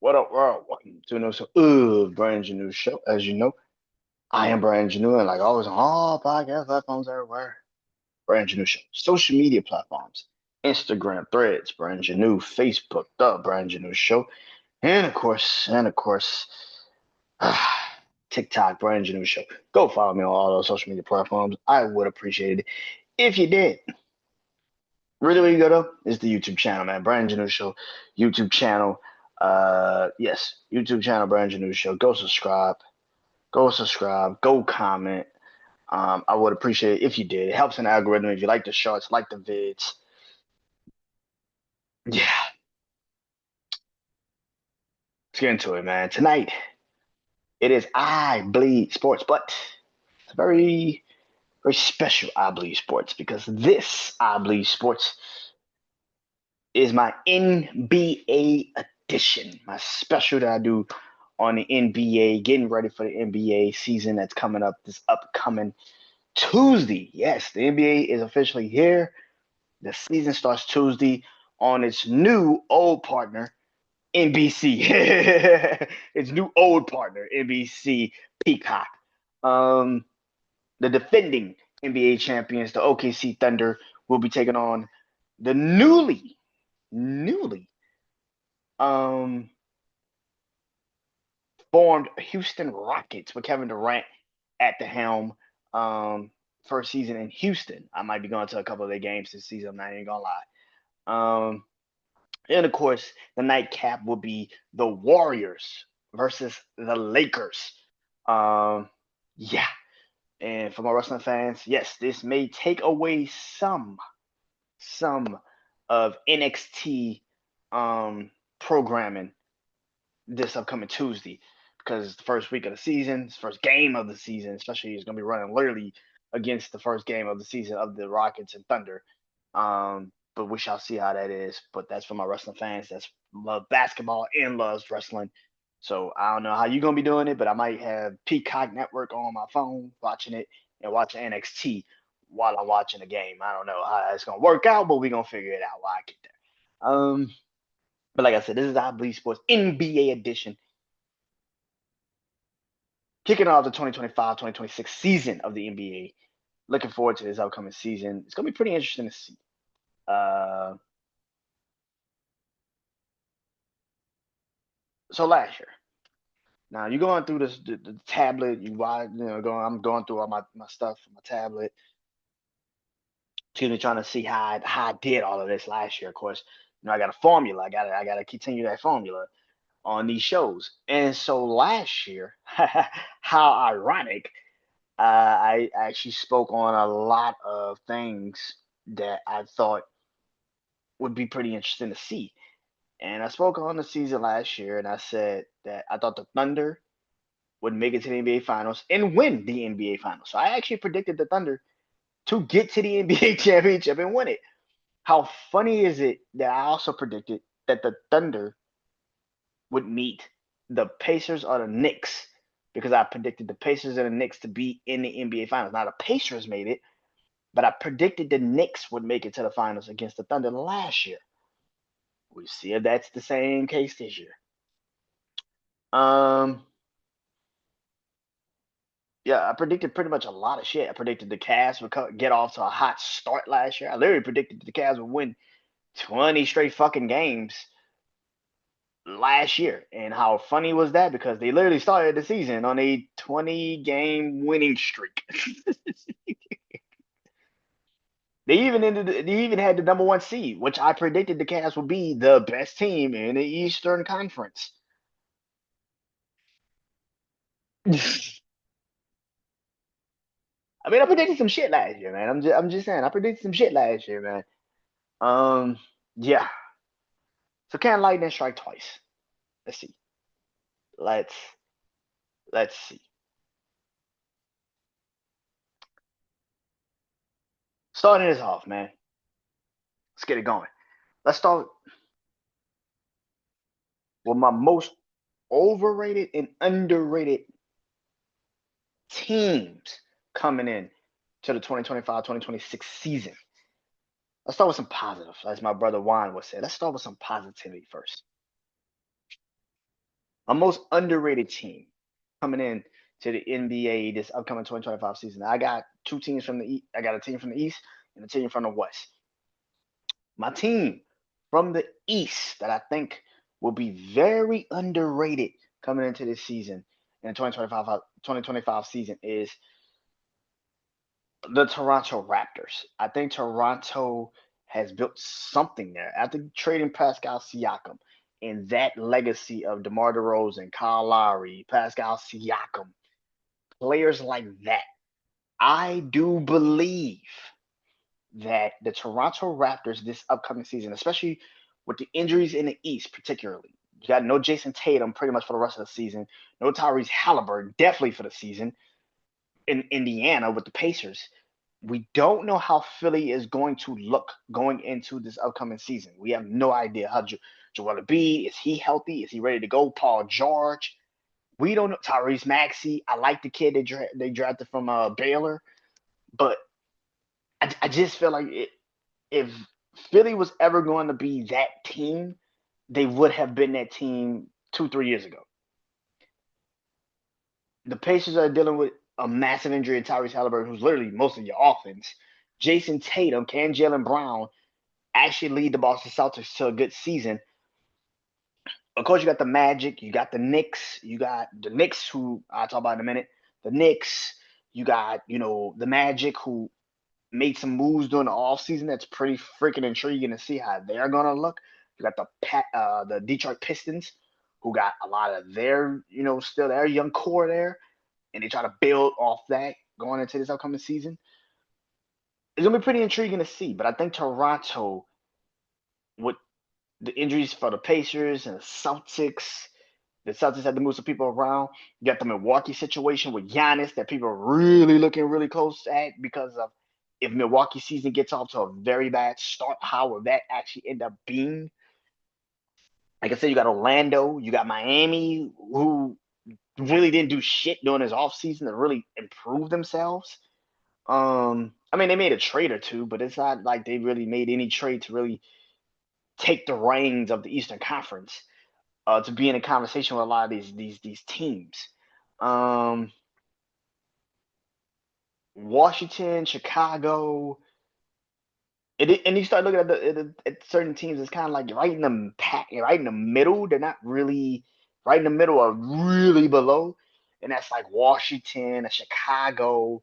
What up, world? Welcome to another episode of BrandonJaneauShow. As you know, I am BrandonJaneau, and like always on all podcast platforms everywhere, BrandonJaneauShow. Social media platforms, Instagram, Threads, BrandonJaneau, Facebook, The BrandonJaneauShow, and of course, TikTok, BrandonJaneauShow. Go follow me on all those social media platforms. I would appreciate it if you did. Really, where you go though is the YouTube channel, man. BrandonJaneauShow YouTube channel. Yes, YouTube channel, BrandonJaneauShow. Go subscribe, go comment. I would appreciate it if you did. It helps in the algorithm if you like the shorts, like the vids. Yeah, let's get into it, man. Tonight it is I Bleed Sports, but it's very, very special I Bleed Sports because this I Bleed Sports is my NBA edition, my special that I do on the NBA, getting ready for the NBA season that's coming up this upcoming Tuesday. Yes, the NBA is officially here. The season starts Tuesday on its new old partner, NBC. Its new old partner, NBC Peacock. Um, the defending NBA champions, the OKC Thunder, will be taking on the newly um formed Houston Rockets with Kevin Durant at the helm. First season in Houston. I might be going to a couple of their games this season. I'm not even gonna lie. Um, and of course, the nightcap will be the Warriors versus the Lakers. Um, yeah. And for my wrestling fans, yes, this may take away some of NXT programming this upcoming Tuesday because it's the first week of the season, it's the first game of the season, especially it's going to be running literally against the first game of the season of the Rockets and Thunder. But we shall see how that is. But that's for my wrestling fans that's love basketball and loves wrestling. So I don't know how you're gonna be doing it, but I might have Peacock Network on my phone watching it and watching NXT while I'm watching the game. I don't know how it's gonna work out, but we're gonna figure it out while I get there. But like I said, this is I Bleed Sports NBA edition, kicking off the 2025-2026 season of the NBA. Looking forward to this upcoming season. It's gonna be pretty interesting to see. Uh, so last year, now you're going through the tablet. I'm going through all my stuff on my tablet. Excuse me, trying to see how I did all of this last year. Of course, I got a formula. I gotta continue that formula on these shows. And so last year, how ironic, I actually spoke on a lot of things that I thought would be pretty interesting to see. And I spoke on the season last year, and I said that I thought the Thunder would make it to the NBA Finals and win the NBA Finals. So I actually predicted the Thunder to get to the NBA championship and win it. How funny is it that I also predicted that the Thunder would meet the Pacers or the Knicks because I predicted the Pacers and the Knicks to be in the NBA Finals. Now the Pacers made it, but I predicted the Knicks would make it to the finals against the Thunder last year. We see if that's the same case this year. Um, yeah, I predicted pretty much a lot of shit. I predicted the Cavs would get off to a hot start last year. I literally predicted the Cavs would win 20 straight fucking games last year. And how funny was that? Because they literally started the season on a 20 game winning streak. They even had the number one seed, which I predicted the Cavs would be the best team in the Eastern Conference. I mean, I predicted some shit last year, man. I'm just saying, I predicted some shit last year, man. Um, yeah. So can lightning strike twice? Let's see. Let's let's see. Starting this off, man. Let's get it going. Let's start with my most overrated and underrated teams coming in to the 2025-2026 season. Let's start with some positive, as my brother Juan would say. Let's start with some positivity first. A most underrated team coming in to the NBA this upcoming 2025 season. I got two teams from the East. I got a team from the East and a team from the West. My team from the East that I think will be very underrated coming into this season in the 2025 season is the Toronto Raptors. I think Toronto has built something there after trading Pascal Siakam and that legacy of DeMar DeRozan, Kyle Lowry, Pascal Siakam, players like that. I do believe that the Toronto Raptors this upcoming season, especially with the injuries in the East, particularly, you got no Jason Tatum pretty much for the rest of the season, no Tyrese Halliburton definitely for the season in Indiana with the Pacers. We don't know how Philly is going to look going into this upcoming season. We have no idea how Joel Embiid, is he healthy? Is he ready to go? Paul George. We don't know. Tyrese Maxey. I like the kid they drafted from Baylor, but I just feel like if Philly was ever going to be that team, they would have been that team 2, 3 years ago. The Pacers are dealing with a massive injury to Tyrese Halliburton, who's literally most of your offense. Jason Tatum, can Jalen Brown actually lead the Boston Celtics to a good season? Of course, you got the Magic, you got the Knicks, you got the Knicks, who I'll talk about in a minute. The Knicks, you got, the Magic, who made some moves during the offseason that's pretty freaking intriguing to see how they're gonna look. You got the Detroit Pistons, who got a lot of their, still their young core there, and they try to build off that going into this upcoming season. It's gonna be pretty intriguing to see, but I think Toronto, with the injuries for the Pacers and the Celtics had to move some people around. You got the Milwaukee situation with Giannis that people are really looking really close at because of if Milwaukee season gets off to a very bad start, how will that actually end up being? Like I said, you got Orlando, you got Miami, who really didn't do shit during his offseason to really improve themselves. I mean, they made a trade or two, but it's not like they really made any trade to really take the reins of the Eastern Conference to be in a conversation with a lot of these teams. Um, Washington, Chicago, and you start looking at certain teams. It's kind of like right in the pack, right in the middle. They're not really right in the middle or really below, and that's like Washington, Chicago.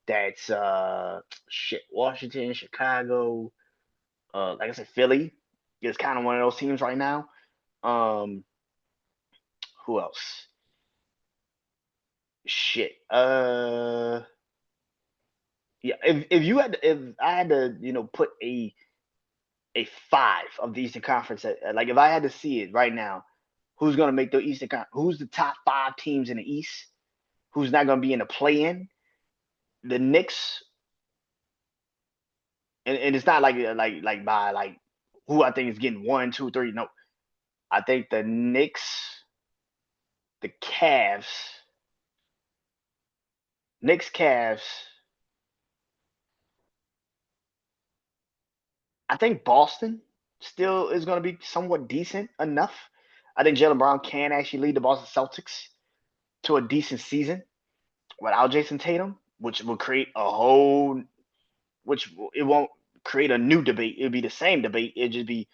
That's shit. Washington, Chicago. Like I said, Philly is kind of one of those teams right now. Um, who else? Shit. Yeah. If I had to, put a five of the Eastern Conference, like if I had to see it right now, who's gonna make the Eastern Conference? Who's the top five teams in the East? Who's not gonna be in the play-in? The Knicks, and it's not like by like who I think is getting 1, 2, 3. No, I think the Knicks, the Cavs. I think Boston still is going to be somewhat decent enough. I think Jalen Brown can actually lead the Boston Celtics to a decent season without Jason Tatum, which will create it won't create a new debate. It'll be the same debate. It'll just be,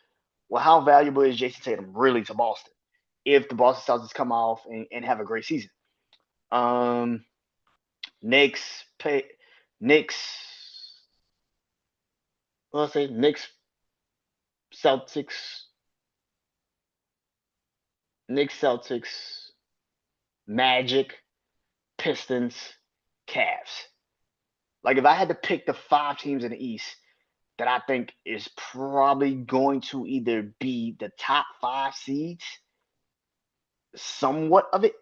well, how valuable is Jason Tatum really to Boston if the Boston Celtics come off and have a great season? Um, Knicks, Knicks, let's say Knicks, Celtics, Celtics, Magic, Pistons, Cavs. Like if I had to pick the five teams in the East that I think is probably going to either be the top five seeds, somewhat of it,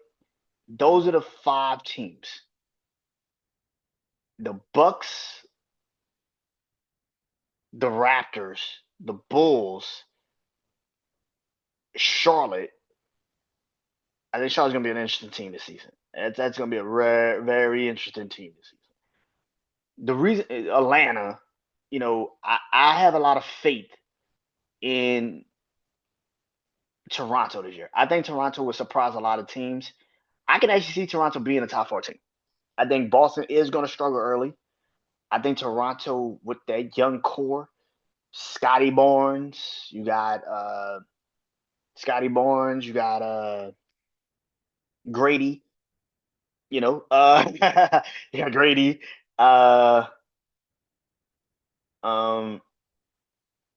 those are the five teams. The Bucks, the Raptors, the Bulls, Charlotte. I think Charlotte's gonna be an interesting team this season. That's gonna be a very interesting team this season. The reason Atlanta, I have a lot of faith in Toronto this year. I think Toronto will surprise a lot of teams. I can actually see Toronto being a top 14. I think Boston is going to struggle early. I think Toronto with that young core, Scotty Barnes, you got Scotty Barnes, you got Grady, yeah, Grady. Uh um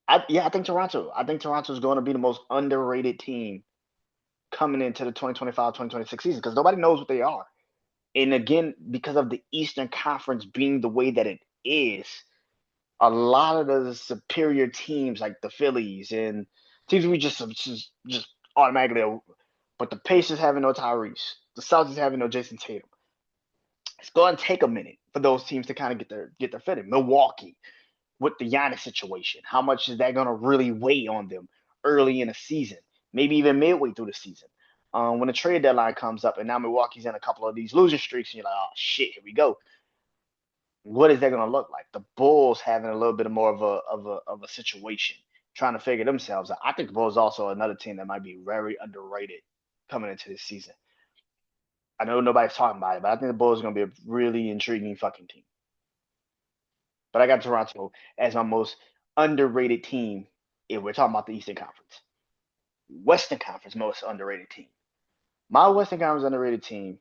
I think Toronto. I think Toronto is going to be the most underrated team coming into the 2025-2026 season because nobody knows what they are. And again, because of the Eastern Conference being the way that it is, a lot of the superior teams like the Phillies and teams we just automatically. But the Pacers having no Tyrese, the Celtics having no Jason Tatum. It's going to take a minute for those teams to kind of get their footing. Milwaukee with the Giannis situation, how much is that going to really weigh on them early in the season, maybe even midway through the season? When the trade deadline comes up and now Milwaukee's in a couple of these losing streaks, and you're like, oh shit, here we go. What is that going to look like? The Bulls having a little bit more of a situation, trying to figure themselves out. I think the Bulls also another team that might be very underrated coming into this season. I know nobody's talking about it, but I think the Bulls are going to be a really intriguing fucking team. But I got Toronto as my most underrated team if we're talking about the Eastern Conference. Western Conference most underrated team. My Western Conference underrated team.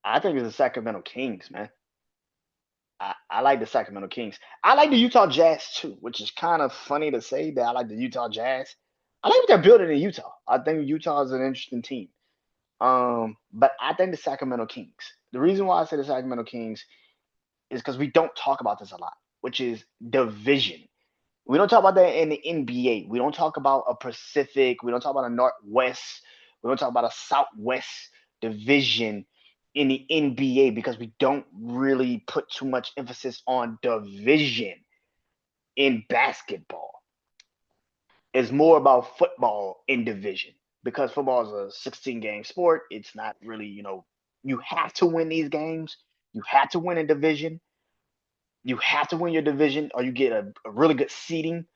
I think it's the Sacramento Kings, man. I like the Sacramento Kings. I like the Utah Jazz too, which is kind of funny to say that I like the Utah Jazz. I like what they're building in Utah. I think Utah is an interesting team. But I think the Sacramento Kings. The reason why I say the Sacramento Kings is because we don't talk about this a lot, which is division. We don't talk about that in the NBA. We don't talk about a Pacific. We don't talk about a Northwest. We don't talk about a Southwest division in the NBA because we don't really put too much emphasis on division in basketball. It's more about football in division because football is a 16 game sport. It's not really, you have to win these games. You have to win a division. You have to win your division or you get a really good seeding.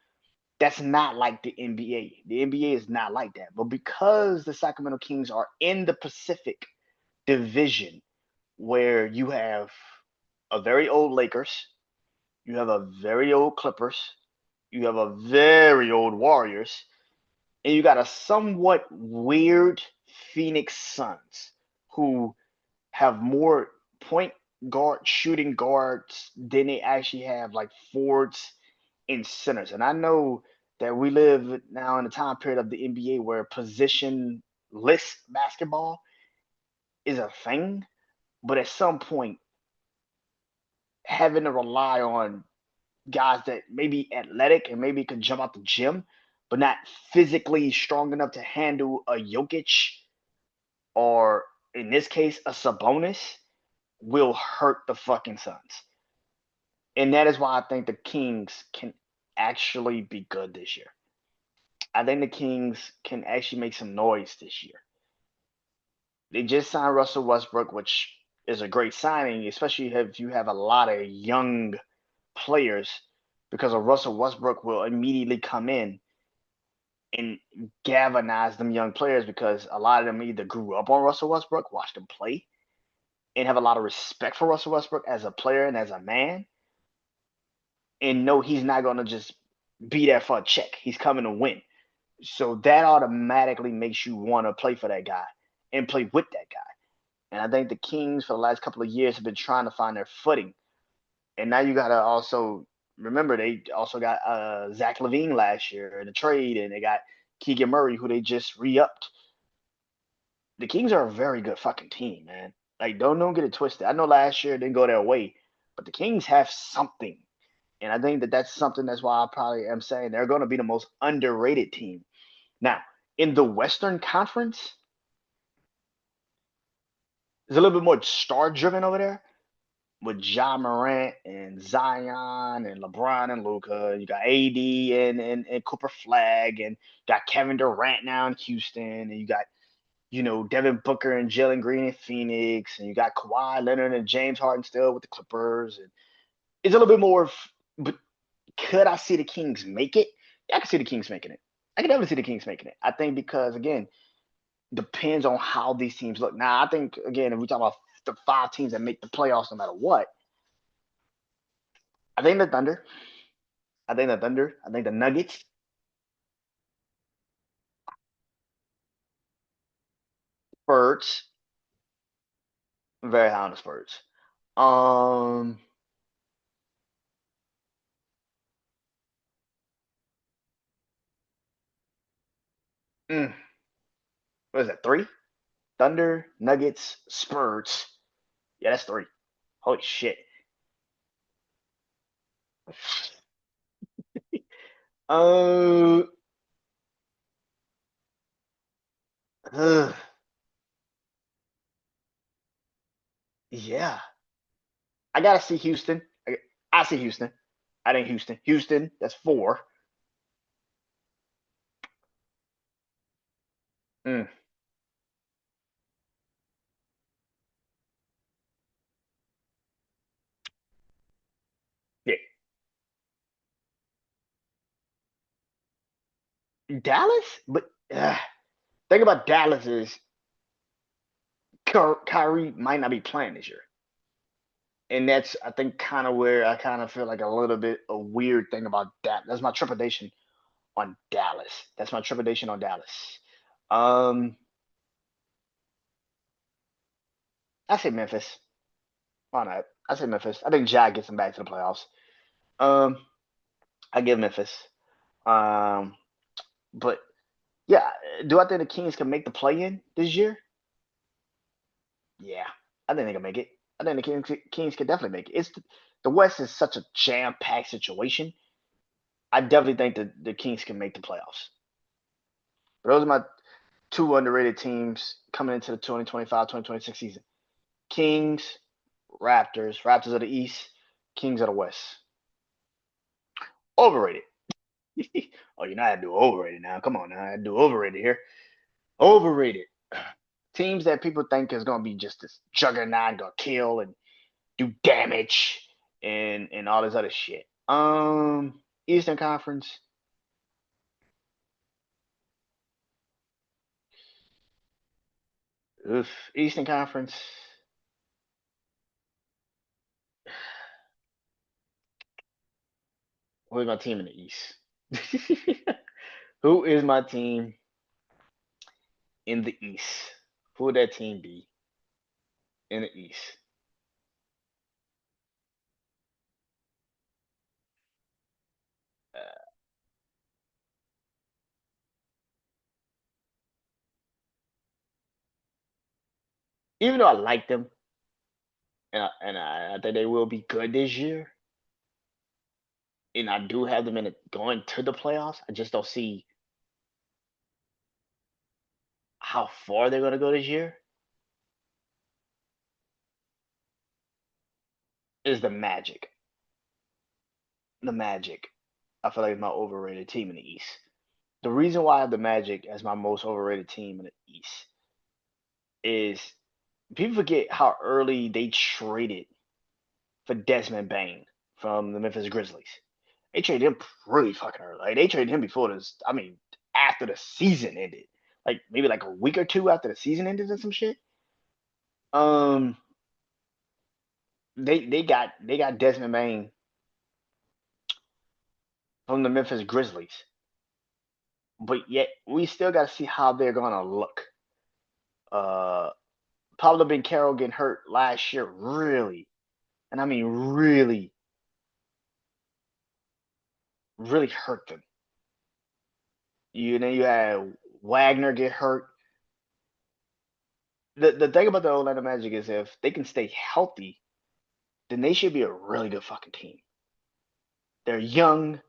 That's not like the NBA. The NBA is not like that. But because the Sacramento Kings are in the Pacific Division, where you have a very old Lakers, you have a very old Clippers, you have a very old Warriors, and you got a somewhat weird Phoenix Suns who have more point guard shooting guards than they actually have like forwards and centers. And I know that we live now in a time period of the NBA where position list basketball is a thing, but at some point having to rely on guys that maybe athletic and maybe can jump out the gym, but not physically strong enough to handle a Jokic or in this case a Sabonis will hurt the fucking Suns. And that is why I think the Kings can actually be good this year. I think the Kings can actually make some noise this year. They just signed Russell Westbrook, which is a great signing, especially if you have a lot of young players, because a Russell Westbrook will immediately come in and galvanize them young players because a lot of them either grew up on Russell Westbrook, watched him play, and have a lot of respect for Russell Westbrook as a player and as a man, and know he's not going to just be there for a check. He's coming to win. So that automatically makes you want to play for that guy and play with that guy. And I think the Kings for the last couple of years have been trying to find their footing. And now you got to also remember they also got Zach LaVine last year in a trade, and they got Keegan Murray, who they just re-upped. The Kings are a very good fucking team, man. Like, don't get it twisted. I know last year it didn't go their way, but the Kings have something. And I think that that's something that's why I probably am saying they're going to be the most underrated team. Now, in the Western Conference, it's a little bit more star driven over there with Ja Morant and Zion and LeBron and Luca. You got AD and Cooper Flag, and got Kevin Durant now in Houston, and you got Devin Booker and Jalen Green in Phoenix, and you got Kawhi Leonard and James Harden still with the Clippers. And it's a little bit more, but could I see the Kings make it? Yeah, I can see the Kings making it. I can definitely see the Kings making it. I think because, again, depends on how these teams look. Now, I think, again, if we talk about the 5 teams that make the playoffs no matter what, I think the Thunder. I think the Thunder. I think the Nuggets. Spurs. Very high on the Spurs. Um, mm, what is that? 3? Thunder, Nuggets, Spurs. Yeah, that's 3. Holy shit. Uh, uh, yeah. I gotta see Houston. I see Houston. I think Houston. Houston, that's 4. Mm, yeah. Dallas? But thing about Dallas is Kyrie might not be playing this year. And that's, I think, kind of where I kind of feel like a little bit a weird thing about that. That's my trepidation on Dallas. That's my trepidation on Dallas. Um, I say Memphis. Why not? I say Memphis. I think Jack gets them back to the playoffs. Um, I give Memphis. Um, but yeah, do I think the Kings can make the play in this year? Yeah, I think they can make it. I think the Kings can definitely make it. The West is such a jam packed situation. I definitely think that the Kings can make the playoffs. But those are my 2 underrated teams coming into the 2025-2026 season. Kings, Raptors. Raptors of the East, Kings of the West. Overrated. Oh, you're not to do overrated now. Come on now. I do overrated here. Overrated. Teams that people think is gonna be just this juggernaut, gonna kill and do damage and all this other shit. Eastern Conference. Oof. Eastern Conference. Who's my team in the East? Who is my team in the East? Who would that team be in the East? Uh, Even though I like them and I think they will be good this year, and I do have them in going to the playoffs, I just don't see how far they're going to go this year. Is the Magic? The Magic, I feel like is my overrated team in the East. The reason why I have the Magic as my most overrated team in the East is people forget how early they traded for Desmond Bain from the Memphis Grizzlies. They traded him pretty fucking early. Like, they traded him before this. I mean, after the season ended, like maybe like a week or 2 after the season ended or some shit. Um, they got Desmond Bain from the Memphis Grizzlies, but yet we still got to see how they're gonna look. Uh, Pablo Carroll getting hurt last year, really, and I mean really, really hurt them. Then you had Wagner get hurt. The thing about the Orlando Magic is if they can stay healthy, then they should be a really good fucking team. They're young,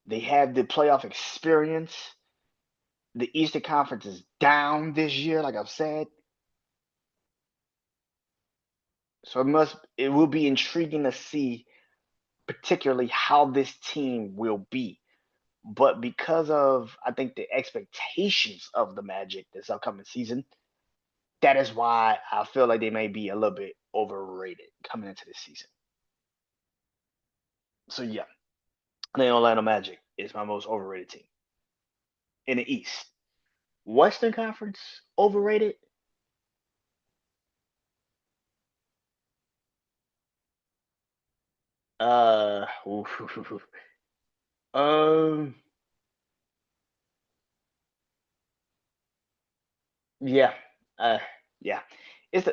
they have the playoff experience. The Eastern Conference is down this year, like I've said. So it will be intriguing to see particularly how this team will be. But because of I think the expectations of the Magic this upcoming season, that is why I feel like they may be a little bit overrated coming into this season. So yeah, the Orlando Magic is my most overrated team in the East. Western Conference overrated. Uh, um, yeah, uh, yeah. It's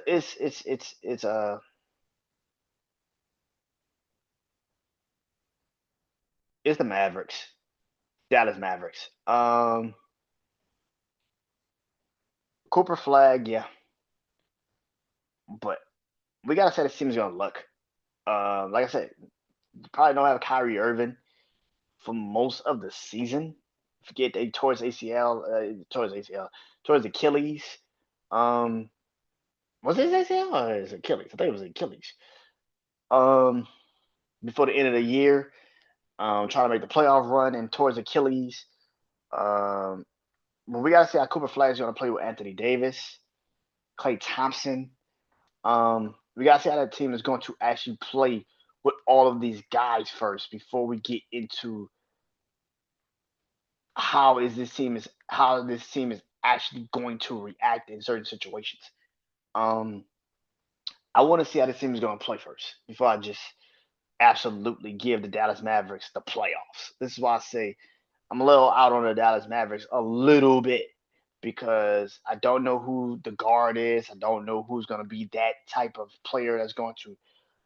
the Mavericks, Dallas Mavericks. Cooper Flag, yeah, but we gotta say the team's gonna look. Like I said, you probably don't have Kyrie Irving for most of the season. Forget they towards ACL, towards Achilles. Um, was it ACL or is it Achilles? I think it was Achilles. Um, before the end of the year, trying to make the playoff run and towards Achilles. Um, but we gotta see how Cooper Flag is gonna play with Anthony Davis, Klay Thompson. We gotta see how that team is going to actually play with all of these guys first before we get into how this team is actually going to react in certain situations. Um, I want to see how this team is going to play first before I just absolutely give the Dallas Mavericks the playoffs. This is why I say I'm a little out on the Dallas Mavericks a little bit because I don't know who the guard is. I don't know who's going to be that type of player that's going to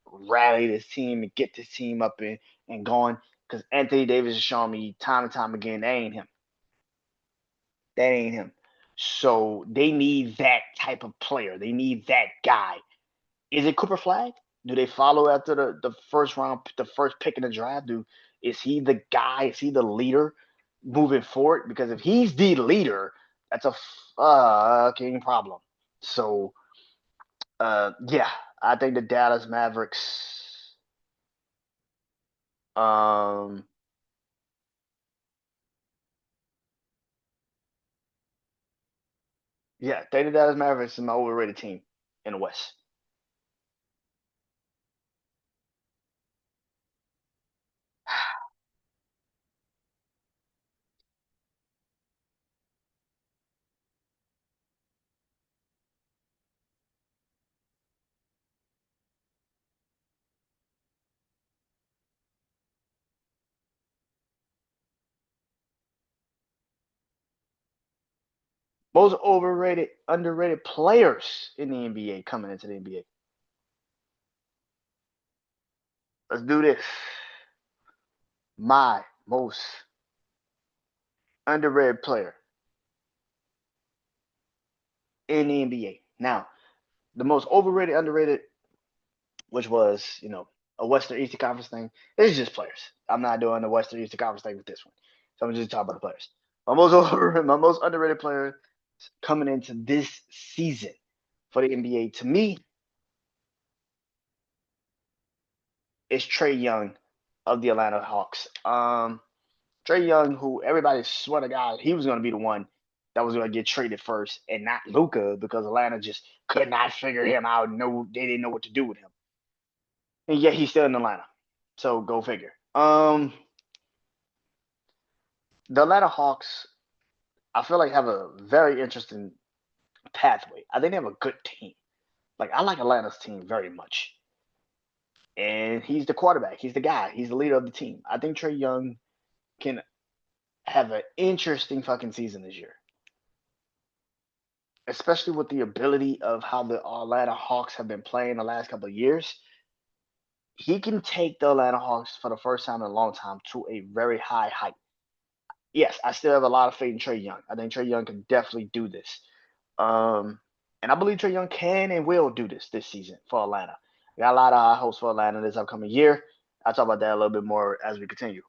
rally this team and get this team up and going. Because Anthony Davis has shown me time and time again that ain't him. That ain't him. So they need that type of player. They need that guy. Is it Cooper Flag? Do they follow after the first round, the first pick in the draft? Is he the guy? Is he the leader moving forward? Because if he's the leader, that's a fucking problem. So yeah, I think the Dallas Mavericks. Um, yeah, I think the Dallas Mavericks is my overrated team in the West. Most overrated, underrated players in the NBA coming into the NBA. Let's do this. My most underrated player in the NBA. Now, the most overrated, underrated, which was, a Western Eastern Conference thing. This is just players. I'm not doing the Western Eastern Conference thing with this one. So I'm just talking about the players. My most underrated player coming into this season for the NBA to me is Trae Young of the Atlanta Hawks. Trae Young, who everybody swear to God he was going to be the one that was going to get traded first, and not Luka because Atlanta just could not figure him out. No, they didn't know what to do with him, and yet he's still in Atlanta. So go figure. The Atlanta Hawks, I feel like have a very interesting pathway. I think they have a good team. Like I like Atlanta's team very much, and he's the quarterback. He's the guy. He's the leader of the team. I think Trae Young can have an interesting fucking season this year, especially with the ability of how the Atlanta Hawks have been playing the last couple of years. He can take the Atlanta Hawks for the first time in a long time to a very high height. Yes, I still have a lot of faith in Trae Young. I think Trae Young can definitely do this. Um, and I believe Trae Young can and will do this season for Atlanta. I got a lot of high hopes for Atlanta this upcoming year. I'll talk about that a little bit more as we continue.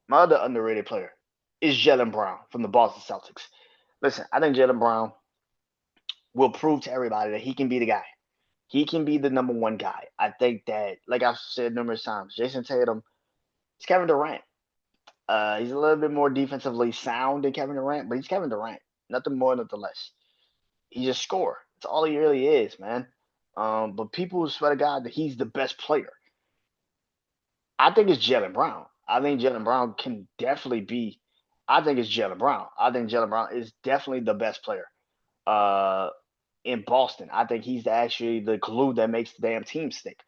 My other underrated player is Jalen Brown from the Boston Celtics. Listen, I think Jalen Brown will prove to everybody that he can be the guy. He can be the number one guy. I think that, like I've said numerous times, Jason Tatum is Kevin Durant. He's a little bit more defensively sound than Kevin Durant, but he's Kevin Durant. Nothing more, nothing less. He's a scorer. That's all he really is, man. But people swear to God that he's the best player. I think it's Jalen Brown. I think Jalen Brown can definitely be. I think it's Jalen Brown. I think Jalen Brown is definitely the best player uh, in Boston. I think he's actually the glue that makes the damn team stick.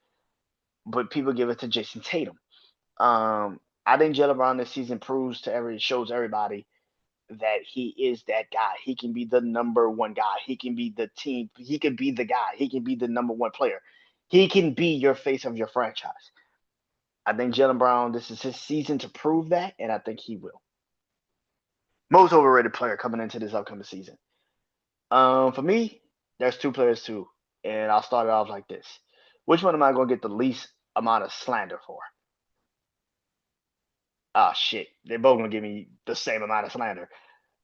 But people give it to Jason Tatum. I think Jalen Brown this season shows everybody that he is that guy. He can be the number one guy. He can be the team. He can be the guy. He can be the number one player. He can be your face of your franchise. I think Jalen Brown, this is his season to prove that, and I think he will. Most overrated player coming into this upcoming season. For me, there's two players too, and I'll start it off like this. Which one am I going to get the least amount of slander for? Oh shit, they're both going to give me the same amount of slander.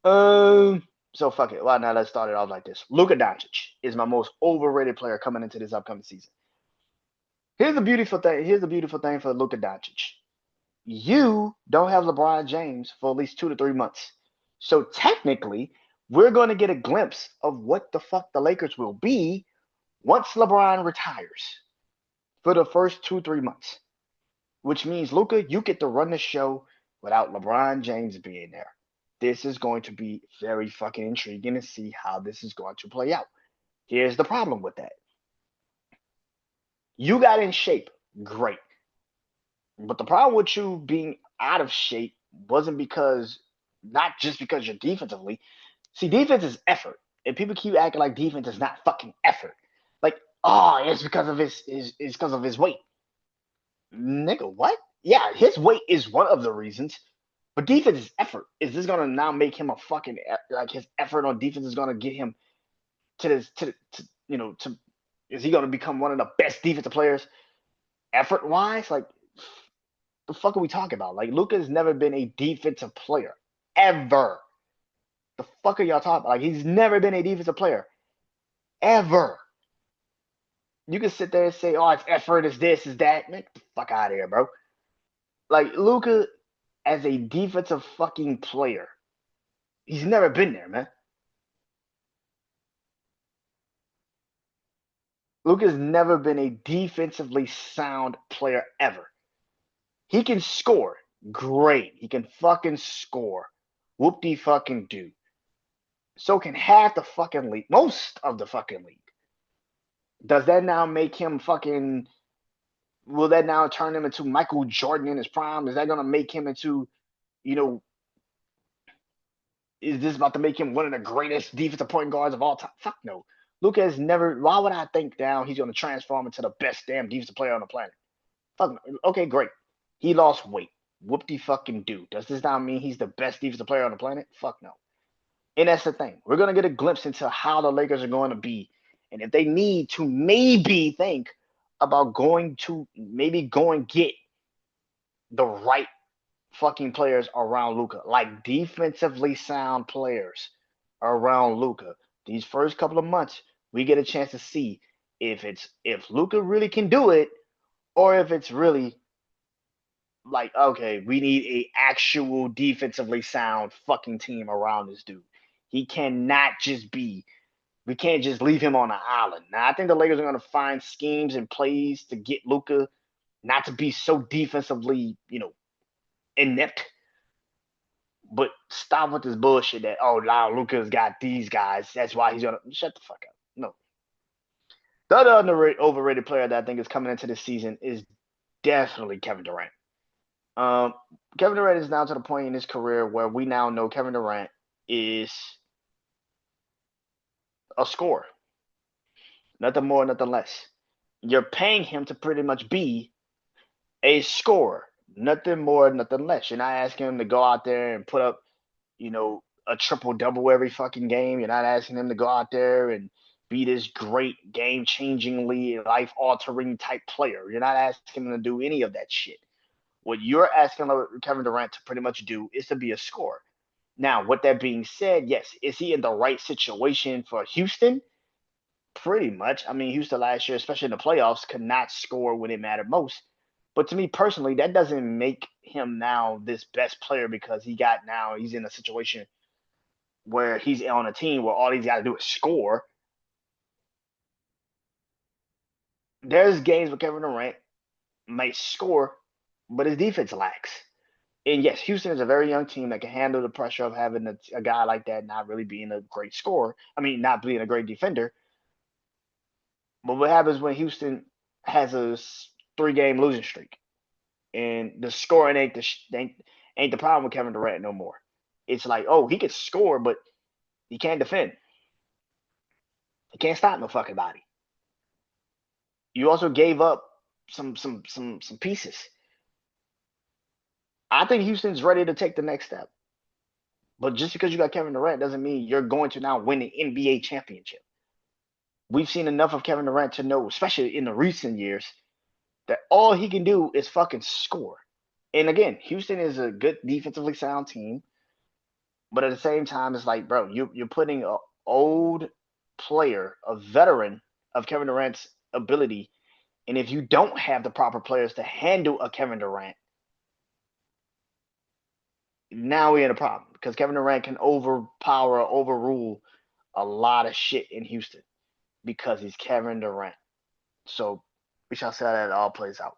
So fuck it. Well, now let's start it off like this. Luka Doncic is my most overrated player coming into this upcoming season. Here's the beautiful thing. Here's the beautiful thing for Luka Doncic. You don't have LeBron James for at least 2 to 3 months. So technically, we're going to get a glimpse of what the fuck the Lakers will be once LeBron retires for the first 2, 3 months. Which means, Luka, you get to run the show without LeBron James being there. This is going to be very fucking intriguing to see how this is going to play out. Here's the problem with that. You got in shape, great. But the problem with you being out of shape wasn't because, not just because you're defensively. See, defense is effort. And people keep acting like defense is not fucking effort. Like, oh, it's because of it's because of his weight. Nigga, what? Yeah, his weight is one of the reasons. But defense is effort. Is this gonna now make him a fucking like his effort on defense is gonna get him to this to is he gonna become one of the best defensive players effort wise? Like the fuck are we talking about? Like Luka's never been a defensive player ever. The fuck are y'all talking about? Like he's never been a defensive player ever. You can sit there and say, "Oh, it's effort, it's this, it's that." Make the fuck out of here, bro. Like Luka as a defensive fucking player, he's never been there, man. Luka's never been a defensively sound player ever. He can score, great. He can fucking score. Whoop de fucking do. So can half the fucking league, most of the fucking league. Does that now make him fucking? Will that now turn him into Michael Jordan in his prime? Is that gonna make him into, you know, is this about to make him one of the greatest defensive point guards of all time? Fuck no. Luka has never. Why would I think now he's gonna transform into the best damn defensive player on the planet? Fuck no. Okay, great. He lost weight. Whoop de fucking do. Does this now mean he's the best defensive player on the planet? Fuck no. And that's the thing. We're gonna get a glimpse into how the Lakers are going to be, and if they need to maybe think about going to maybe go and get the right fucking players around Luka, like defensively sound players around Luka. These first couple of months, we get a chance to see if Luka really can do it, or if it's really like, okay, we need a actual defensively sound fucking team around this dude. He cannot just be. We can't just leave him on an island. Now I think the Lakers are going to find schemes and plays to get Luka not to be so defensively, inept. But stop with this bullshit that now Luka's got these guys. That's why he's gonna shut the fuck up. No. The other overrated player that I think is coming into this season is definitely Kevin Durant. Um, Kevin Durant is now to the point in his career where we now know Kevin Durant is a scorer, nothing more, nothing less. You're paying him to pretty much be a scorer, nothing more, nothing less. You're not asking him to go out there and put up, a triple double every fucking game. You're not asking him to go out there and be this great game changingly life altering type player. You're not asking him to do any of that shit. What you're asking Kevin Durant to pretty much do is to be a scorer. Now, with that being said, yes, is he in the right situation for Houston? Pretty much. I mean, Houston last year, especially in the playoffs, could not score when it mattered most. But to me personally, that doesn't make him now this best player because he's in a situation where he's on a team where all he's got to do is score. There's games where Kevin Durant might score, but his defense lacks. And yes, Houston is a very young team that can handle the pressure of having a guy like that not really being a great scorer. I mean, not being a great defender. But what happens when Houston has a 3-game losing streak and the scoring ain't the problem with Kevin Durant no more? It's like, oh, he can score, but he can't defend. He can't stop no fucking body. You also gave up some pieces. I think Houston's ready to take the next step. But just because you got Kevin Durant doesn't mean you're going to now win the NBA championship. We've seen enough of Kevin Durant to know, especially in the recent years, that all he can do is fucking score. And again, Houston is a good defensively sound team, but at the same time, it's like, bro, you're putting an old player, a veteran of Kevin Durant's ability, and if you don't have the proper players to handle a Kevin Durant, now we're in a problem because Kevin Durant can overrule a lot of shit in Houston because he's Kevin Durant. So we shall see how that all plays out.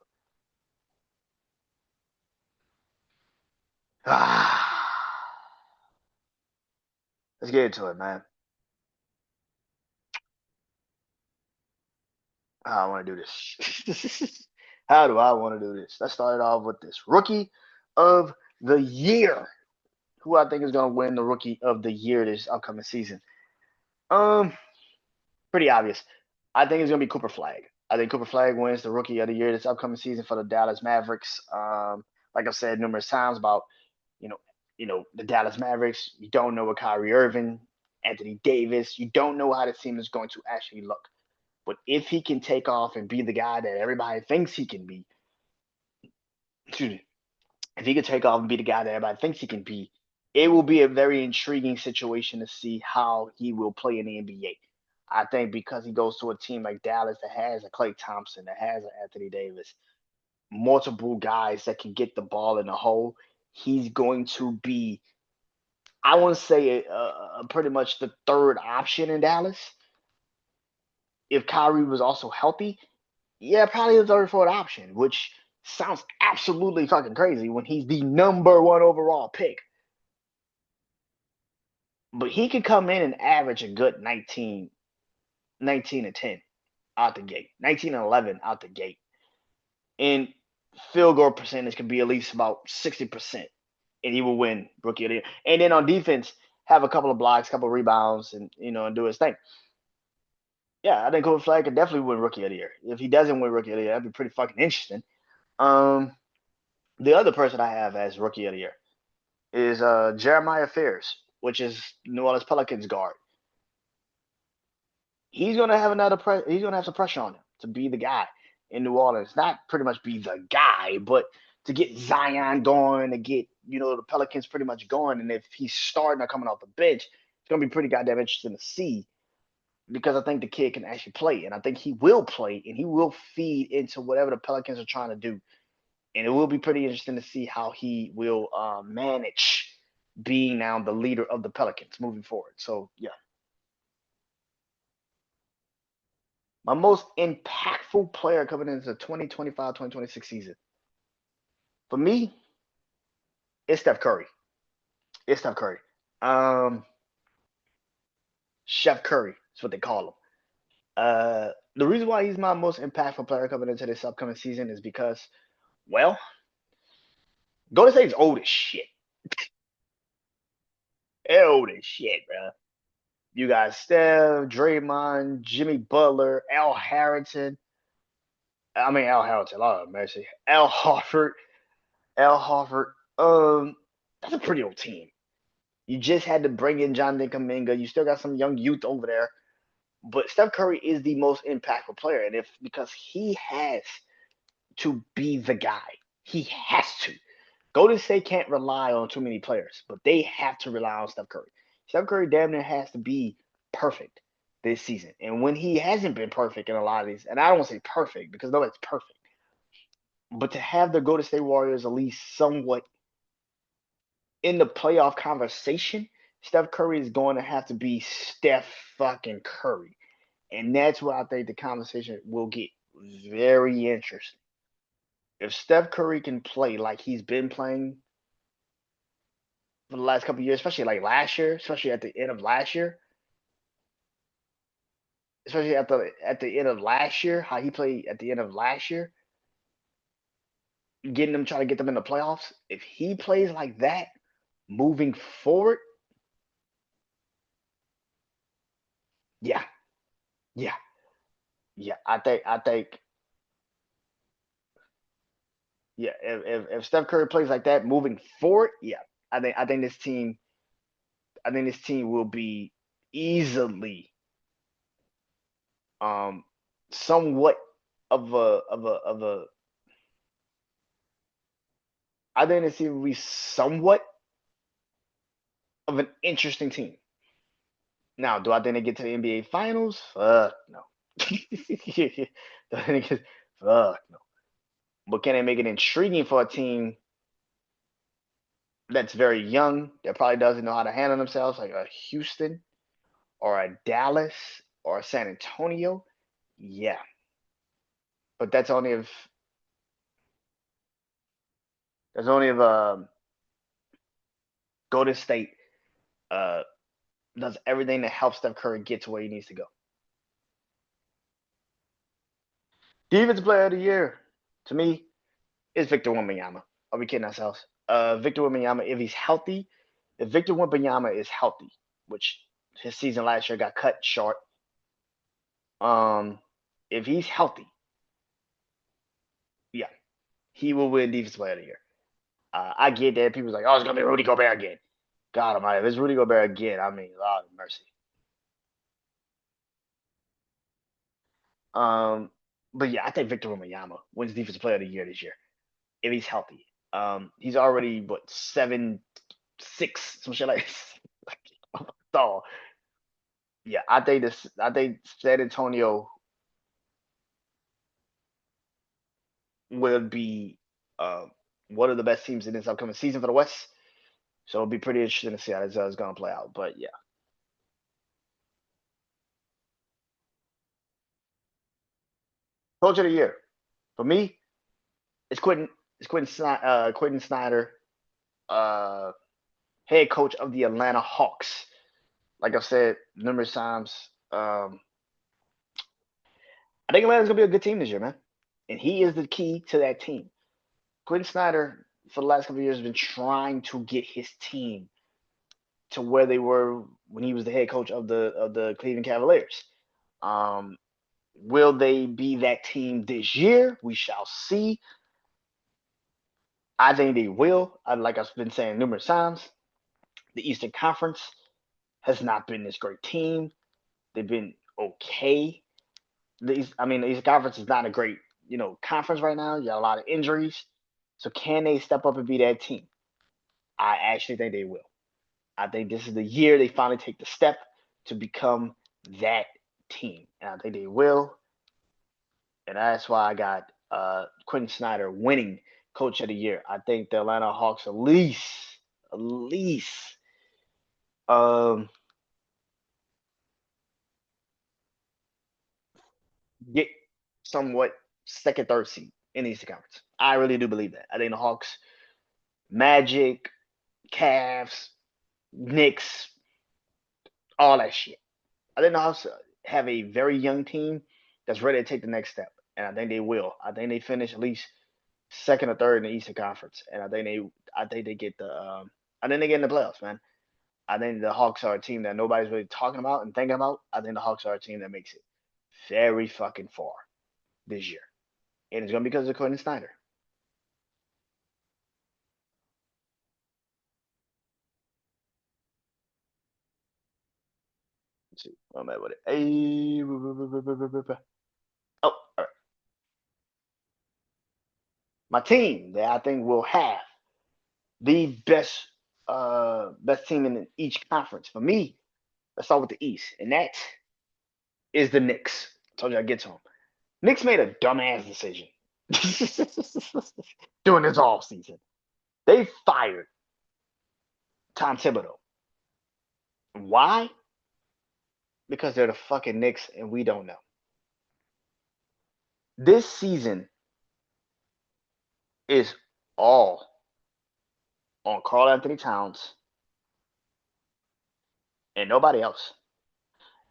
Let's get into it, man. How I want to do this. How do I want to do this? Let's start it off with this rookie of the year. Who I think is going to win the rookie of the year this upcoming season? Um, Pretty obvious. I think it's going to be Cooper Flag. I think Cooper Flag wins the rookie of the year this upcoming season for the Dallas Mavericks. Like I've said numerous times about you know the Dallas Mavericks. You don't know what Kyrie Irving, Anthony Davis. You don't know how the team is going to actually look. But if he can take off and be the guy that everybody thinks he can be, excuse me, if he can take off and be the guy that everybody thinks he can be, it will be a very intriguing situation to see how he will play in the NBA. I think because he goes to a team like Dallas that has a Klay Thompson, that has an Anthony Davis, multiple guys that can get the ball in the hole, he's going to be, I want to say, pretty much the third option in Dallas. If Kyrie was also healthy, yeah, probably the third, fourth option, which sounds absolutely fucking crazy when he's the number one overall pick. But he could come in and average a good 19 and 10 out the gate, 19 and 11 out the gate. And field goal percentage could be at least about 60%. And he will win rookie of the year. And then on defense, have a couple of blocks, couple of rebounds, and and do his thing. Yeah, I think Cooper Flag could definitely win rookie of the year. If he doesn't win rookie of the year, that'd be pretty fucking interesting. Um, the other person I have as rookie of the year is Jeremiah Fears, which is New Orleans Pelicans guard. He's gonna have he's gonna have some pressure on him to be the guy in New Orleans. Not pretty much be the guy, but to get Zion going, to get the Pelicans pretty much going. And if he's starting or coming off the bench, it's gonna be pretty goddamn interesting to see because I think the kid can actually play, and I think he will play, and he will feed into whatever the Pelicans are trying to do. And it will be pretty interesting to see how he will manage being now the leader of the Pelicans moving forward. So yeah, my most impactful player coming into the 2025-2026 season for me, it's Steph Curry. It's Steph Curry. Um, Chef Curry is what they call him. The reason why he's my most impactful player coming into this upcoming season is because, well, Golden State's old as shit. They're old as shit, bro. You got Steph, Draymond, Jimmy Butler, Al Harrington, Lord mercy. Al Horford. That's a pretty old team. You just had to bring in Jonathan Kuminga. You still got some young youth over there. But Steph Curry is the most impactful player. And if because he has to be the guy. He has to. Golden State can't rely on too many players, but they have to rely on Steph Curry. Steph Curry damn near has to be perfect this season. And when he hasn't been perfect in a lot of these, and I don't want to say perfect because nobody's perfect, but to have the Golden State Warriors at least somewhat in the playoff conversation Steph Curry is going to have to be Steph fucking Curry. And that's where I think the conversation will get very interesting. If Steph Curry can play like he's been playing for the last couple of years, especially like last year, especially at the end of last year, especially at the end of last year, how he played at the end of last year, getting them trying to get them in the playoffs. If he plays like that moving forward, yeah, yeah, yeah. I think yeah. If Steph Curry plays like that moving forward, yeah, I think this team will be easily um somewhat of a I think this team will be somewhat of an interesting team. Now, do I think they get to the NBA Finals? Fuck no. Fuck no. But can they make it intriguing for a team that's very young, that probably doesn't know how to handle themselves, like a Houston or a Dallas or a San Antonio? Yeah, but that's only if Golden State uh does everything to help Steph Curry get to where he needs to go. Defensive Player of the Year to me is Victor Wembanyama. Are we kidding ourselves? Victor Wembanyama, if Victor Wembanyama is healthy, which his season last year got cut short. Um, if he's healthy, yeah, he will win Defensive Player of the Year. I get that people's like, oh, it's gonna be Rudy Gobert again. God Almighty, if it's Rudy Gobert again, I mean, Lord of mercy. Um, but yeah, I think Victor Wembanyama wins Defensive Player of the Year this year if he's healthy. He's already what 7'6", some shit like tall. Yeah, I think this. I think San Antonio will be one of the best teams in this upcoming season for the West. So it'll be pretty interesting to see how this is going to play out. But yeah, Coach of the Year for me, it's Quentin. It's Quentin Snyder, uh, head coach of the Atlanta Hawks. Like I've said numerous times, I think Atlanta's gonna be a good team this year, man. And he is the key to that team. Quentin Snyder, for the last couple of years, has been trying to get his team to where they were when he was the head coach of the Cleveland Cavaliers. Um, will they be that team this year? We shall see. I think they will. Like I've been saying numerous times, the Eastern Conference has not been this great team. They've been okay. The Eastern Conference is not a great, conference right now. You got a lot of injuries. So can they step up and be that team? I actually think they will. I think this is the year they finally take the step to become that team. And I think they will. And that's why I got Quentin Snyder winning Coach of the Year. I think the Atlanta Hawks at least, um, get somewhat second, third seed in the Eastern Conference. I really do believe that. I think the Hawks, Magic, Cavs, Knicks, all that shit. I think the Hawks have a very young team that's ready to take the next step, and I think they will. I think they finish at least second or third in the Eastern Conference, and I think they get I think they get in the playoffs, man. I think the Hawks are a team that nobody's really talking about and thinking about. I think the Hawks are a team that makes it very fucking far this year, and it's gonna be because of Quentin Snyder. Let's see, where am I with it? Hey, oh, all right. My team that I think will have the best team in each conference. For me, let's start with the East, and that is the Knicks. I told you I'd get to them. Knicks made a dumbass decision during this off season. They fired Tom Thibodeau. Why? Because they're the fucking Knicks and we don't know. This season is all on Karl Anthony Towns and nobody else.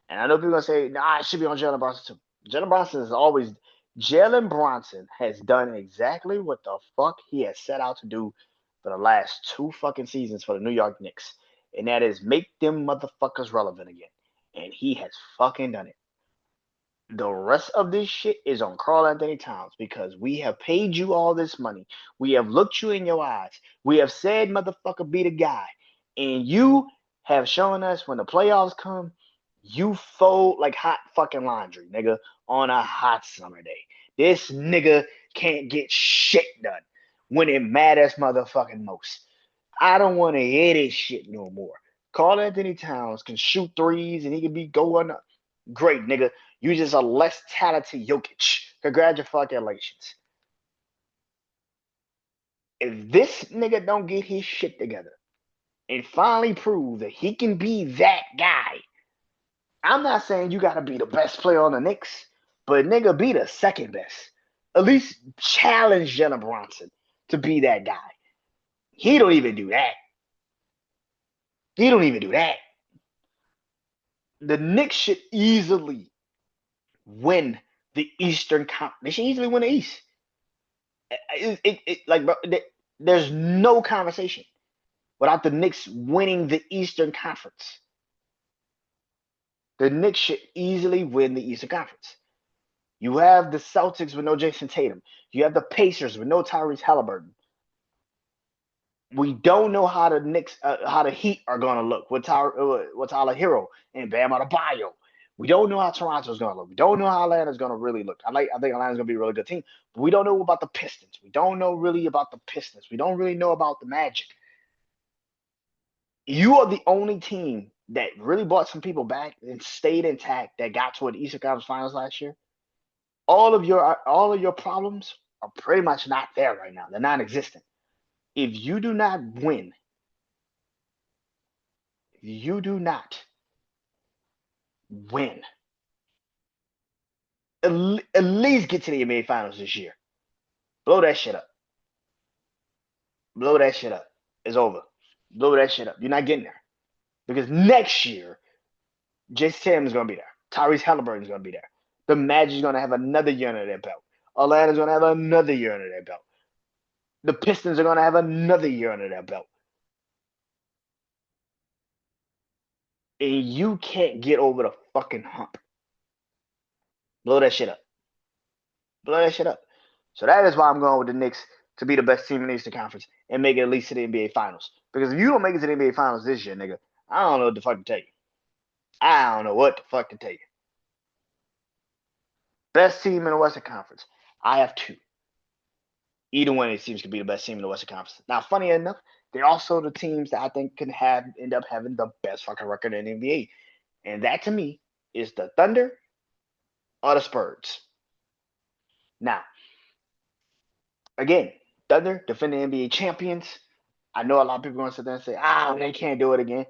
And I know people are gonna say, nah, it should be on Jalen Brunson too. Jalen Brunson has done exactly what the fuck he has set out to do for the last 2 seasons for the New York Knicks. And that is make them motherfuckers relevant again. And he has fucking done it. The rest of this shit is on Karl Anthony Towns because we have paid you all this money. We have looked you in your eyes. We have said, motherfucker, be the guy. And you have shown us when the playoffs come, you fold like hot fucking laundry, nigga, on a hot summer day. This nigga can't get shit done when it matters motherfucking most. I don't want to hear this shit no more. Karl Anthony Towns can shoot threes and he can be going up. Great, nigga. You just a less talented Jokic. Congratulations. If this nigga don't get his shit together and finally prove that he can be that guy, I'm not saying you gotta be the best player on the Knicks, but nigga, be the second best. At least challenge Jalen Brunson to be that guy. He don't even do that. He don't even do that. The Knicks should easily win the Eastern Conference. They should easily win the East. Like, bro, there's no conversation without the Knicks winning the Eastern Conference. The Knicks should easily win the Eastern Conference. You have the Celtics with no Jason Tatum. You have the Pacers with no Tyrese Halliburton. We don't know how the Knicks, how the Heat are going to look with Tyler Hero and Bam Adebayo. We don't know how Toronto's going to look. We don't know how Atlanta's going to really look. I think Atlanta's going to be a really good team, but we don't know about the Pistons. We don't know really about the Pistons. We don't really know about the Magic. You are the only team that really brought some people back and stayed intact that got to an Eastern Conference Finals last year. All of your problems are pretty much not there right now. They're non-existent. If you do not win, if you do not win, at least get to the NBA Finals this year. Blow that shit up. Blow that shit up. It's over. Blow that shit up. You're not getting there. Because next year, Jason Tatum is going to be there. Tyrese Halliburton is going to be there. The Magic's going to have another year under their belt. Atlanta's going to have another year under their belt. The Pistons are going to have another year under their belt. And you can't get over the fucking hump. Blow that shit up. Blow that shit up. So that is why I'm going with the Knicks to be the best team in the Eastern Conference and make it at least to the NBA Finals. Because if you don't make it to the NBA Finals this year, nigga, I don't know what the fuck to tell you. I don't know what the fuck to tell you. Best team in the Western Conference. I have two. Either one of these teams could be the best team in the Western Conference. Now, funny enough, they're also the teams that I think can end up having the best fucking record in the NBA. And that to me is the Thunder or the Spurs. Now, again, Thunder, defending NBA champions. I know a lot of people are going to sit there and say, they can't do it again.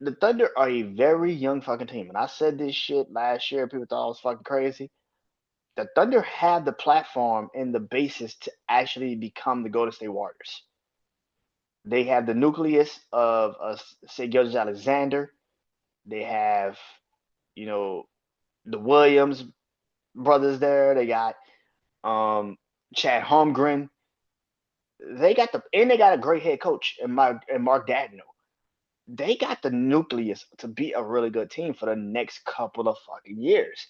The Thunder are a very young fucking team. And I said this shit last year. People thought I was fucking crazy. The Thunder have the platform and the basis to actually become the Golden State Warriors. They have the nucleus of, say, Gilgeous-Alexander. They have, the Williams brothers there. They got Chad Holmgren. They got a great head coach in Mark Daigneault. They got the nucleus to be a really good team for the next couple of fucking years.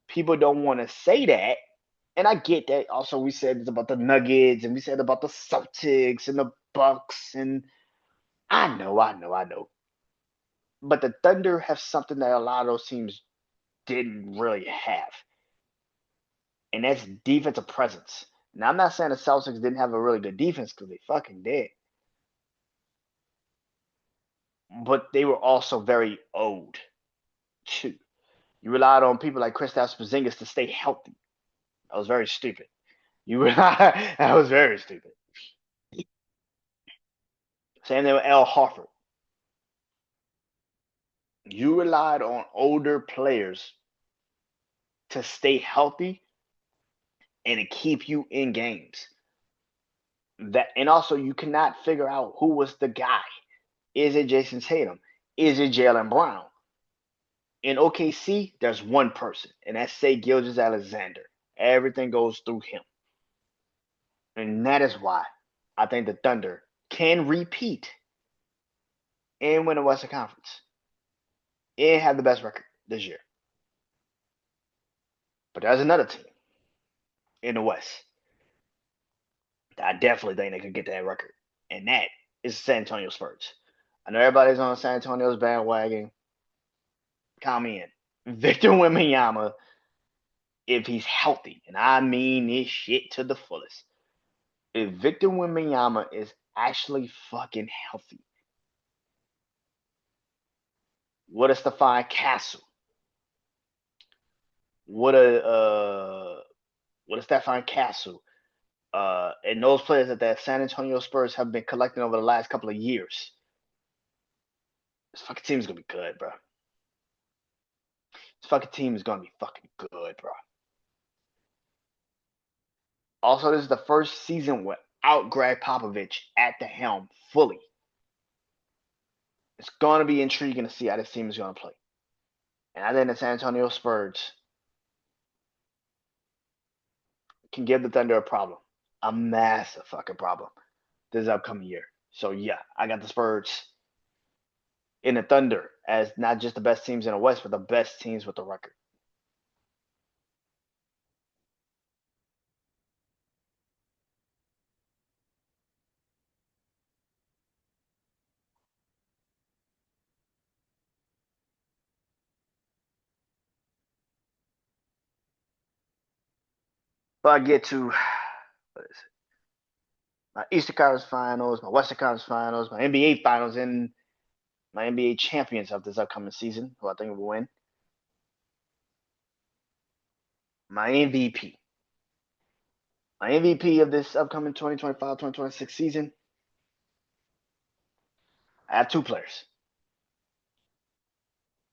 People don't want to say that, and I get that. Also, we said it's about the Nuggets, and we said about the Celtics and the Bucks, and I know. But the Thunder have something that a lot of those teams didn't really have, and that's defensive presence. Now, I'm not saying the Celtics didn't have a really good defense because they fucking did. But they were also very old, too. You relied on people like Kristaps Porzingis to stay healthy. That was very stupid. That was very stupid. Same thing with Al Horford. You relied on older players to stay healthy and to keep you in games. And also you cannot figure out who was the guy. Is it Jason Tatum? Is it Jaylen Brown? In OKC, there's one person, and that's Shai Gilgeous-Alexander. Everything goes through him. And that is why I think the Thunder can repeat and win the Western Conference and have the best record this year. But there's another team in the West that I definitely think they could get that record, and that is the San Antonio Spurs. I know everybody's on San Antonio's bandwagon. Count me in. Victor Wembanyama, if he's healthy, and I mean this shit to the fullest, if Victor Wembanyama is actually fucking healthy, what a Stephon Castle, what a Stephon Castle, and those players that the San Antonio Spurs have been collecting over the last couple of years. This fucking team is gonna be good, bro. This fucking team is gonna be fucking good, bro. Also, this is the first season without Greg Popovich at the helm fully. It's gonna be intriguing to see how this team is gonna play. And I think the San Antonio Spurs can give the Thunder a problem, a massive fucking problem this upcoming year. So yeah, I got the Spurs in the Thunder as not just the best teams in the West, but the best teams with the record. But I get to what is it? My Eastern Conference Finals, my Western Conference Finals, my NBA Finals, and my NBA champions of this upcoming season, who I think will win. My MVP. My MVP of this upcoming 2025-2026 season, I have two players.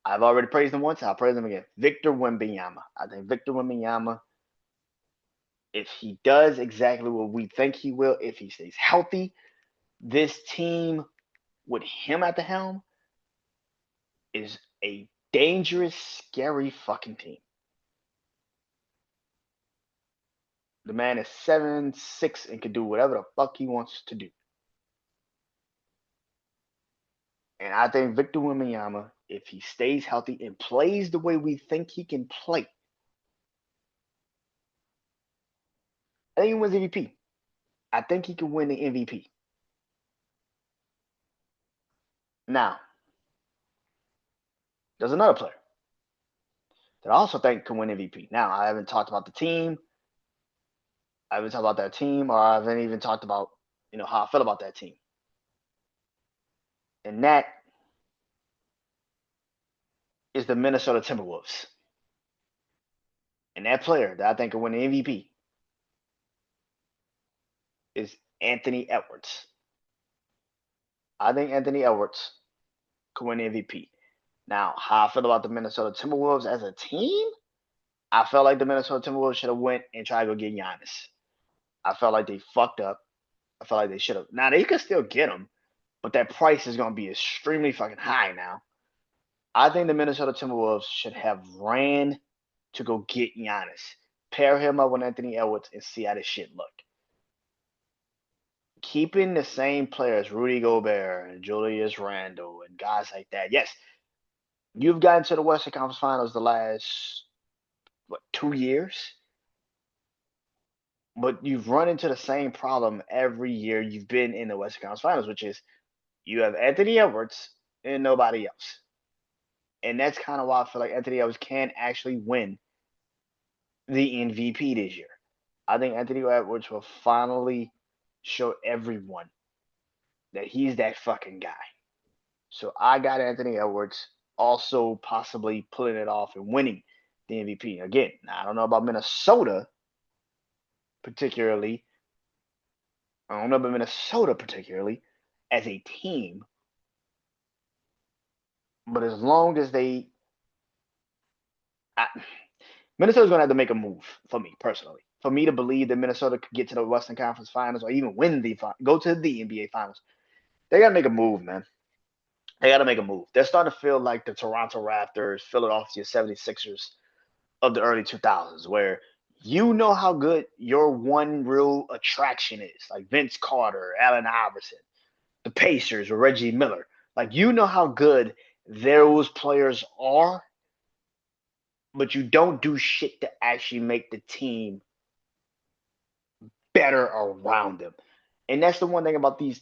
I've already praised them once. I'll praise them again. Victor Wembanyama. I think Victor Wembanyama, if he does exactly what we think he will, if he stays healthy, this team with him at the helm is a dangerous, scary fucking team. The man is 7'6" and can do whatever the fuck he wants to do. And I think Victor Wembanyama, if he stays healthy and plays the way we think he can play, I think he wins MVP. I think he can win the MVP. Now, there's another player that I also think can win MVP. Now, I haven't talked about the team. I haven't talked about that team, or I haven't even talked about, how I feel about that team. And that is the Minnesota Timberwolves. And that player that I think can win the MVP is Anthony Edwards. I think Anthony Edwards can win the MVP. Now, how I feel about the Minnesota Timberwolves as a team, I felt like the Minnesota Timberwolves should have went and tried to go get Giannis. I felt like they fucked up. I felt like they should have. Now, they could still get him, but that price is going to be extremely fucking high now. I think the Minnesota Timberwolves should have ran to go get Giannis, pair him up with Anthony Edwards, and see how this shit look. Keeping the same players, Rudy Gobert and Julius Randle and guys like that. Yes, you've gotten to the Western Conference Finals the last 2 years, but you've run into the same problem every year you've been in the Western Conference Finals, which is you have Anthony Edwards and nobody else. And that's kind of why I feel like Anthony Edwards can actually win the MVP this year. I think Anthony Edwards will finally show everyone that he's that fucking guy. So I got Anthony Edwards also possibly pulling it off and winning the MVP. Again, now I don't know about Minnesota particularly. I don't know about Minnesota particularly as a team. But as long as Minnesota's gonna have to make a move for me personally. For me to believe that Minnesota could get to the Western Conference Finals or even go to the NBA Finals, they gotta make a move, man. They gotta make a move. They're starting to feel like the Toronto Raptors, Philadelphia 76ers of the early 2000s, where you know how good your one real attraction is, like Vince Carter, Allen Iverson, the Pacers, or Reggie Miller. Like you know how good those players are, but you don't do shit to actually make the team better around them. And that's the one thing about this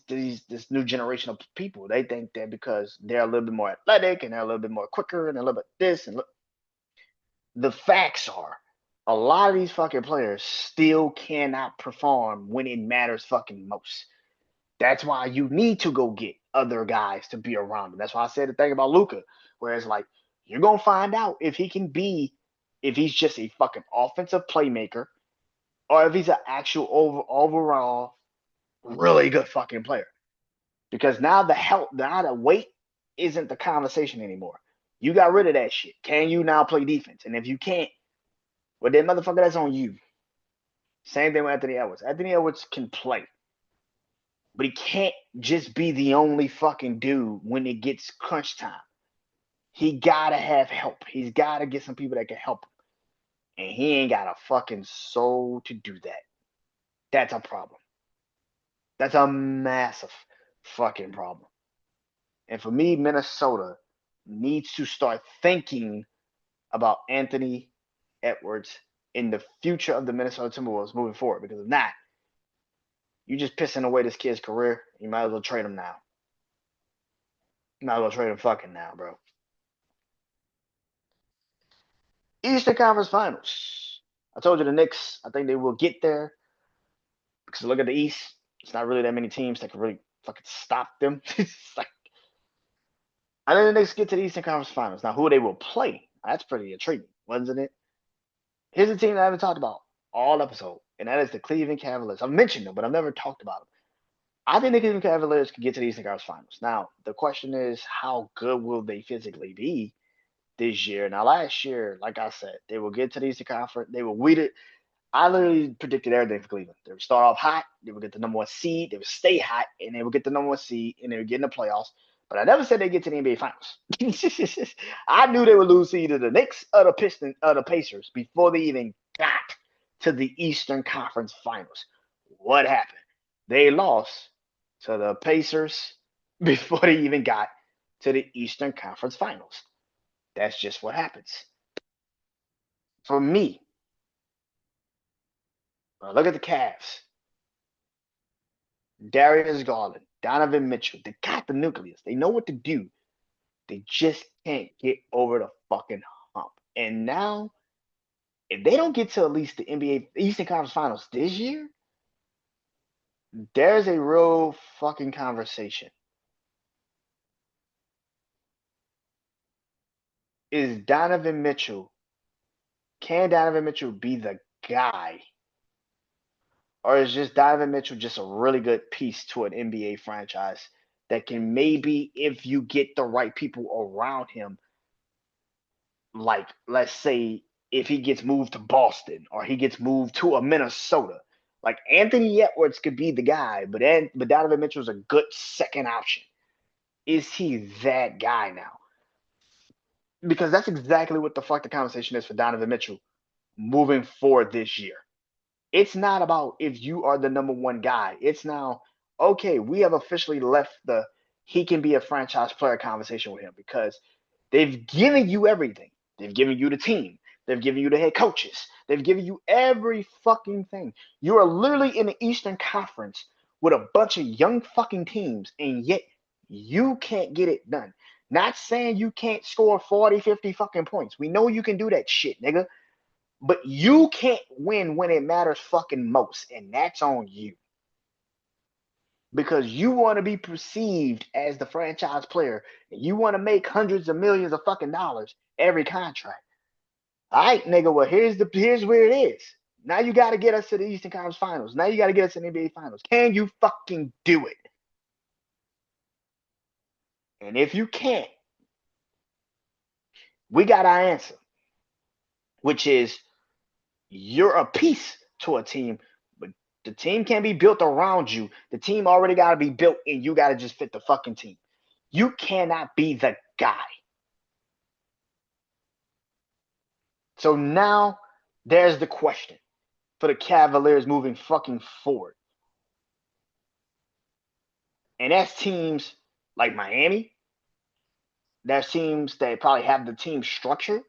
new generation of people. They think that because they're a little bit more athletic and they're a little bit more quicker and a little bit this and look, the facts are a lot of these fucking players still cannot perform when it matters fucking most. That's why you need to go get other guys to be around him. That's why I said the thing about Luka, where it's like you're gonna find out if he can be, if he's just a fucking offensive playmaker, or if he's an actual overall really good fucking player. Because now the weight isn't the conversation anymore. You got rid of that shit. Can you now play defense? And if you can't, well then motherfucker, that's on you. Same thing with Anthony Edwards. Anthony Edwards can play, but he can't just be the only fucking dude when it gets crunch time. He gotta have help. He's gotta get some people that can help him. And he ain't got a fucking soul to do that. That's a problem. That's a massive fucking problem. And for me, Minnesota needs to start thinking about Anthony Edwards in the future of the Minnesota Timberwolves moving forward. Because if not, you just pissing away this kid's career. You might as well trade him now. You might as well trade him fucking now, bro. Eastern Conference Finals. I told you the Knicks, I think they will get there. Because look at the East. It's not really that many teams that can really fucking stop them. It's like, I think the Knicks get to the Eastern Conference Finals. Now, who they will play, that's pretty intriguing, wasn't it? Here's a team that I haven't talked about all episode, and that is the Cleveland Cavaliers. I've mentioned them, but I've never talked about them. I think the Cleveland Cavaliers could get to the Eastern Conference Finals. Now, the question is, how good will they physically be this year? Now, last year, like I said, they will get to the Eastern Conference. They will weed it. I literally predicted everything for Cleveland. They would start off hot, they would get the number one seed, they would stay hot, and they would get the number one seed, and they would get in the playoffs. But I never said they'd get to the NBA Finals. I knew they would lose to either the Knicks or the Pistons or the Pacers before they even got to the Eastern Conference Finals. What happened? They lost to the Pacers before they even got to the Eastern Conference Finals. That's just what happens. For me, look at the Cavs. Darius Garland, Donovan Mitchell. They got the nucleus. They know what to do. They just can't get over the fucking hump. And now, if they don't get to at least the NBA Eastern Conference Finals this year, there's a real fucking conversation. Is Donovan Mitchell, can Donovan Mitchell be the guy? Or is just Donovan Mitchell just a really good piece to an NBA franchise that can maybe, if you get the right people around him, like let's say if he gets moved to Boston or he gets moved to a Minnesota, like Anthony Edwards could be the guy, but Donovan Mitchell's a good second option. Is he that guy now? Because that's exactly what the fuck the conversation is for Donovan Mitchell moving forward this year. It's not about if you are the number one guy. It's now, okay, we have officially left the he can be a franchise player conversation with him because they've given you everything. They've given you the team. They've given you the head coaches. They've given you every fucking thing. You are literally in the Eastern Conference with a bunch of young fucking teams, and yet you can't get it done. Not saying you can't score 40, 50 fucking points. We know you can do that shit, nigga. But you can't win when it matters fucking most, and that's on you. Because you want to be perceived as the franchise player, and you want to make hundreds of millions of fucking dollars every contract. All right, nigga. Well, here's where it is. Now you got to get us to the Eastern Conference Finals. Now you got to get us to the NBA Finals. Can you fucking do it? And if you can't, We got our answer, which is you're a piece to a team, but the team can't be built around you. The team already got to be built, and you got to just fit the fucking team. You cannot be the guy. So now there's the question for the Cavaliers moving fucking forward. And that's teams like Miami. That's teams that probably have the team structure.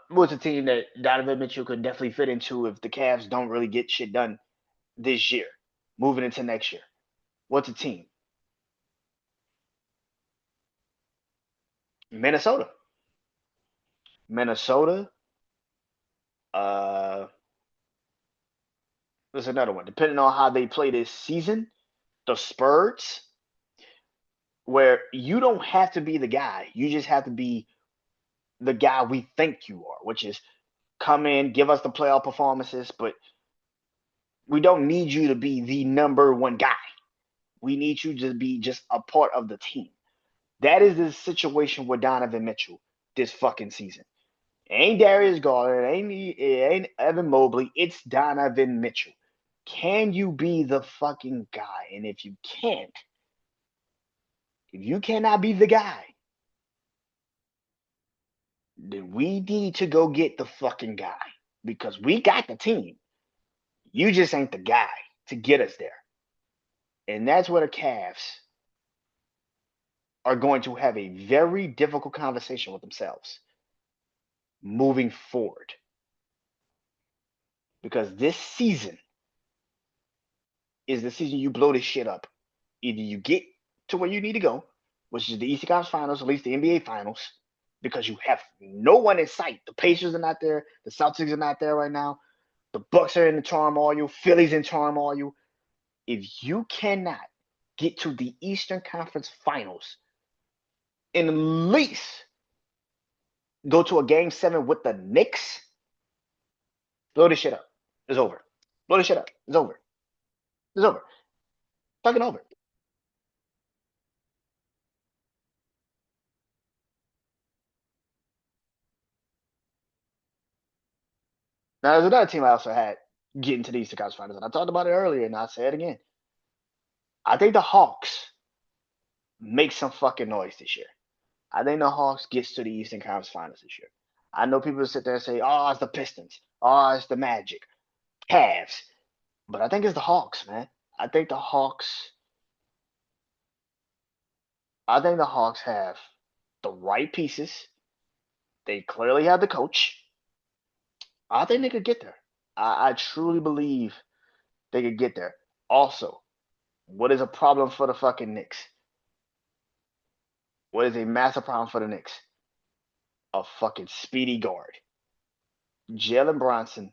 What's a team that Donovan Mitchell could definitely fit into if the Cavs don't really get shit done this year, moving into next year? What's a team? Minnesota. Minnesota. Uh, there's another one. Depending on how they play this season, the Spurs, where you don't have to be the guy. You just have to be the guy we think you are, which is come in, give us the playoff performances, but we don't need you to be the number one guy. We need you to be just a part of the team. That is the situation with Donovan Mitchell this fucking season. It ain't Darius Garland, it ain't Evan Mobley, it's Donovan Mitchell. Can you be the fucking guy? And if you can't, if you cannot be the guy, then we need to go get the fucking guy because we got the team. You just ain't the guy to get us there. And that's where the Cavs are going to have a very difficult conversation with themselves moving forward. Because this season is the season you blow this shit up. Either you get to where you need to go, which is the Eastern Conference Finals, at least the NBA Finals, because you have no one in sight. The Pacers are not there. The Celtics are not there right now. The Bucks are in the turmoil. Philly's in turmoil. If you cannot get to the Eastern Conference Finals and at least go to a Game 7 with the Knicks, blow this shit up. It's over. Blow this shit up. It's over. It's over. Fucking over. Now, there's another team I also had getting to the Eastern Conference Finals, and I talked about it earlier, and I'll say it again. I think the Hawks make some fucking noise this year. I think the Hawks gets to the Eastern Conference Finals this year. I know people sit there and say, "Oh, it's the Pistons. Oh, it's the Magic, Cavs," but I think it's the Hawks, man. I think the Hawks. I think the Hawks have the right pieces. They clearly have the coach. I think they could get there. I truly believe they could get there. Also, what is a problem for the fucking Knicks? What is a massive problem for the Knicks? A fucking speedy guard. Jalen Bronson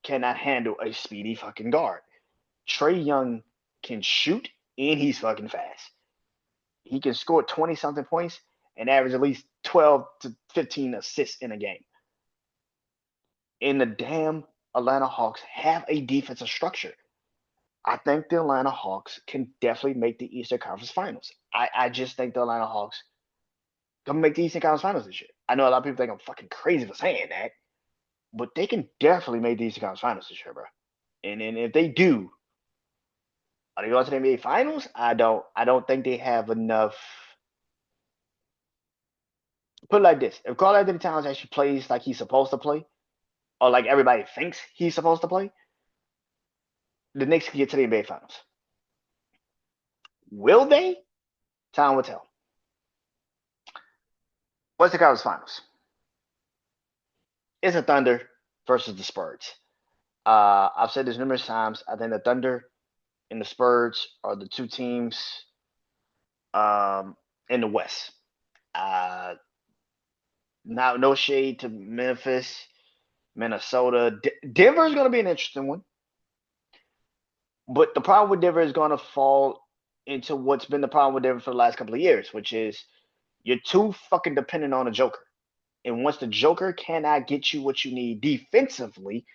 cannot handle a speedy fucking guard. Trae Young can shoot and he's fucking fast. He can score 20 something points and average at least 12 to 15 assists in a game. And the damn Atlanta Hawks have a defensive structure. I think the Atlanta Hawks can definitely make the Eastern Conference Finals. I just think the Atlanta Hawks can make the Eastern Conference Finals this year. I know a lot of people think I'm fucking crazy for saying that, but they can definitely make the Eastern Conference Finals this year, bro. And if they do, are they going to the NBA Finals? I don't think they have enough. Put it like this: if Karl Anthony Towns actually plays like he's supposed to play, or like everybody thinks he's supposed to play, the Knicks can get to the NBA Finals. Will they? Time will tell. What's the Conference Finals? It's the Thunder versus the Spurs. I've said this numerous times. I think the Thunder and the Spurs are the two teams in the West. Uh, Now, no shade to Memphis, Minnesota. Denver is going to be an interesting one. But the problem with Denver is going to fall into what's been the problem with Denver for the last couple of years, which is you're too fucking dependent on a Joker. And once the Joker cannot get you what you need defensively,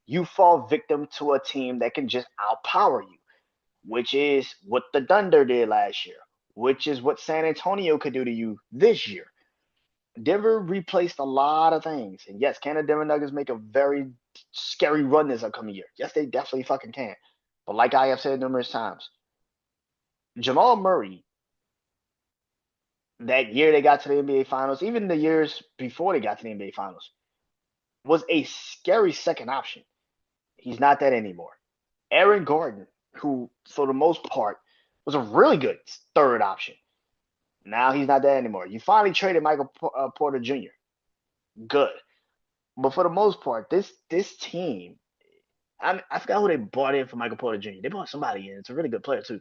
you fall victim to a team that can just outpower you, which is what the Thunder did last year, which is what San Antonio could do to you this year. Denver replaced a lot of things. And yes, can the Denver Nuggets make a very scary run this upcoming year? Yes, they definitely fucking can. But like I have said numerous times, Jamal Murray, that year they got to the NBA Finals, even the years before they got to the NBA Finals, was a scary second option. He's not that anymore. Aaron Gordon, who for the most part was a really good third option. Now he's not that anymore. You finally traded Michael Porter Jr. Good. But for the most part, this team, I forgot who they bought in for Michael Porter Jr. They bought somebody in. It's a really good player too.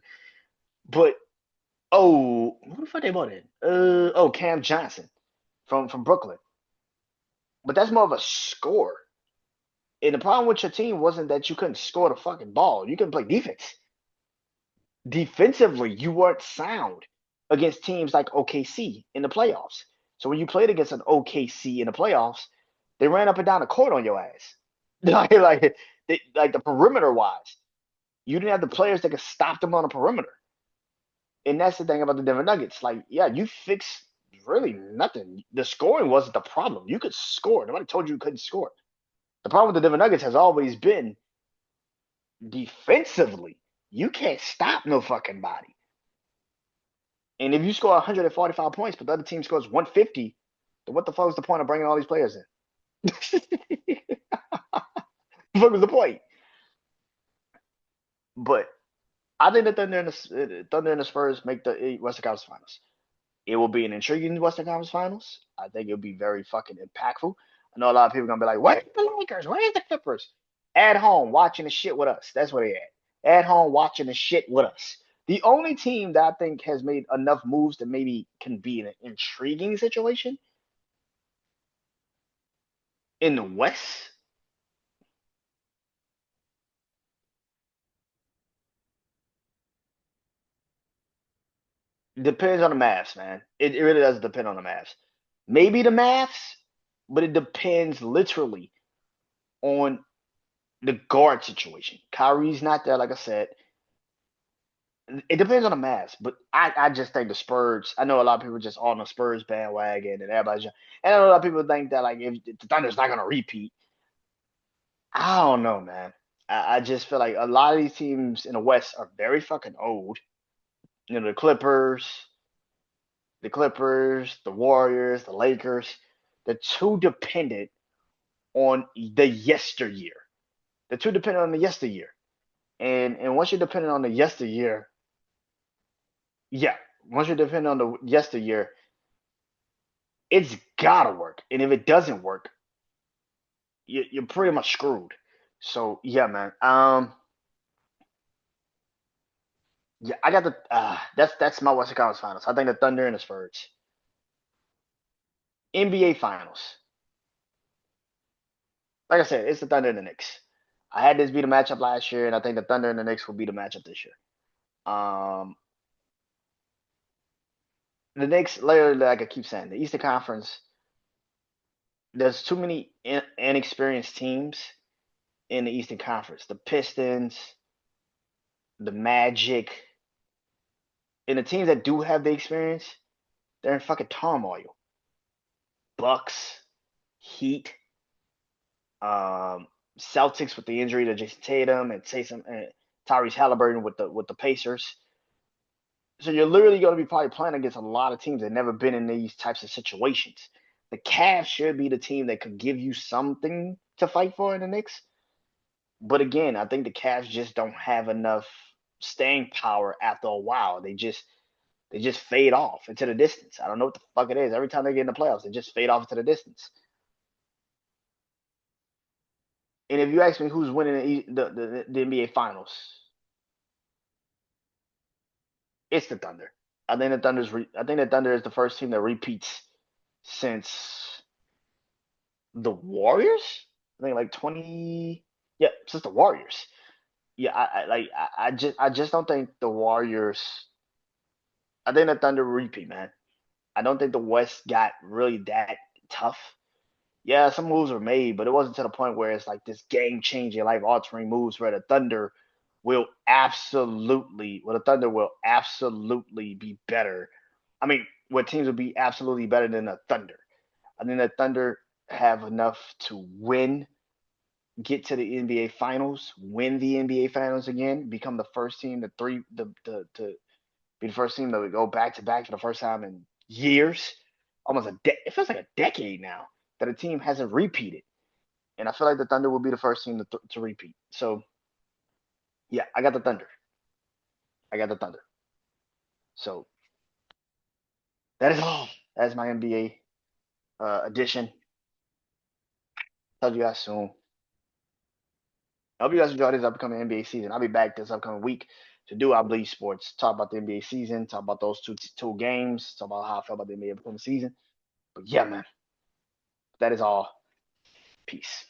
But who the fuck they bought in? Cam Johnson from Brooklyn. But that's more of a score. And the problem with your team wasn't that you couldn't score the fucking ball. You couldn't play defense. Defensively, you weren't sound against teams like OKC in the playoffs. So when you played against an OKC in the playoffs, they ran up and down the court on your ass. like the perimeter wise. You didn't have the players that could stop them on the perimeter. And that's the thing about the Denver Nuggets. Like, yeah, you fixed really nothing. The scoring wasn't the problem. You could score. Nobody told you couldn't score. The problem with the Denver Nuggets has always been defensively. You can't stop no fucking body. And if you score 145 points, but the other team scores 150, then what the fuck is the point of bringing all these players in? What was the point? But I think the Thunder and the Spurs make the Western Conference Finals. It will be an intriguing Western Conference Finals. I think it'll be very fucking impactful. I know a lot of people are gonna be like, "Where's the Lakers? Where's the Clippers?" At home watching the shit with us. That's where they at. At home watching the shit with us. The only team that I think has made enough moves that maybe can be in an intriguing situation in the West depends on the Mavs, man. It really does depend on the Mavs. Maybe the Mavs, but it depends literally on the guard situation. Kyrie's not there, like I said. It depends on the Mavs, but I just think the Spurs. I know a lot of people just on the Spurs bandwagon, and everybody's. And I know a lot of people think that like if the Thunder's not gonna repeat, I don't know, man. I just feel like a lot of these teams in the West are very fucking old. You know, the Warriors, the Lakers. They're too dependent on the yesteryear. They're too dependent on the yesteryear. And once you're dependent on the yesteryear, yeah, once you're dependent on the yesteryear, it's gotta work. And if it doesn't work, you're pretty much screwed. So yeah, man. Yeah, I got the that's my Western Conference Finals. I think the Thunder and the Spurs. NBA Finals. Like I said, it's the Thunder and the Knicks. I had this be the matchup last year, and I think the Thunder and the Knicks will be the matchup this year. Um, the Knicks, literally, like I keep saying, the Eastern Conference. There's too many inexperienced teams in the Eastern Conference. The Pistons, the Magic, and the teams that do have the experience, they're in fucking turmoil. Bucks, Heat, um, Celtics with the injury to Jason Tatum and Tyrese Halliburton with the Pacers. So you're literally going to be probably playing against a lot of teams that never been in these types of situations. The Cavs should be the team that could give you something to fight for in the Knicks. But again, I think the Cavs just don't have enough staying power after a while. They just fade off into the distance. I don't know what the fuck it is. Every time they get in the playoffs, they just fade off into the distance. And if you ask me who's winning the NBA Finals, it's the Thunder. I think the Thunder is the first team that repeats since the Warriors. I think like 20. Yeah, since the Warriors. Yeah, I just don't think the Warriors. I think the Thunder repeat, man. I don't think the West got really that tough. Yeah, some moves were made, but it wasn't to the point where it's like this game changing, life altering moves where the Thunder will absolutely be better. I mean, where teams will be absolutely better than the Thunder. I think the Thunder have enough to get to the NBA Finals, win the NBA Finals again, become the first team to be the first team to go back to back for the first time in years, it feels like a decade now that a team hasn't repeated, and I feel like the Thunder will be the first team to repeat. So yeah, I got the Thunder. I got the Thunder. So that is all. That is my NBA edition. Tell you guys soon. I hope you guys enjoy this upcoming NBA season. I'll be back this upcoming week to do I Believe Sports, talk about the NBA season, talk about those two games, talk about how I felt about the NBA upcoming season. But yeah, man, that is all. Peace.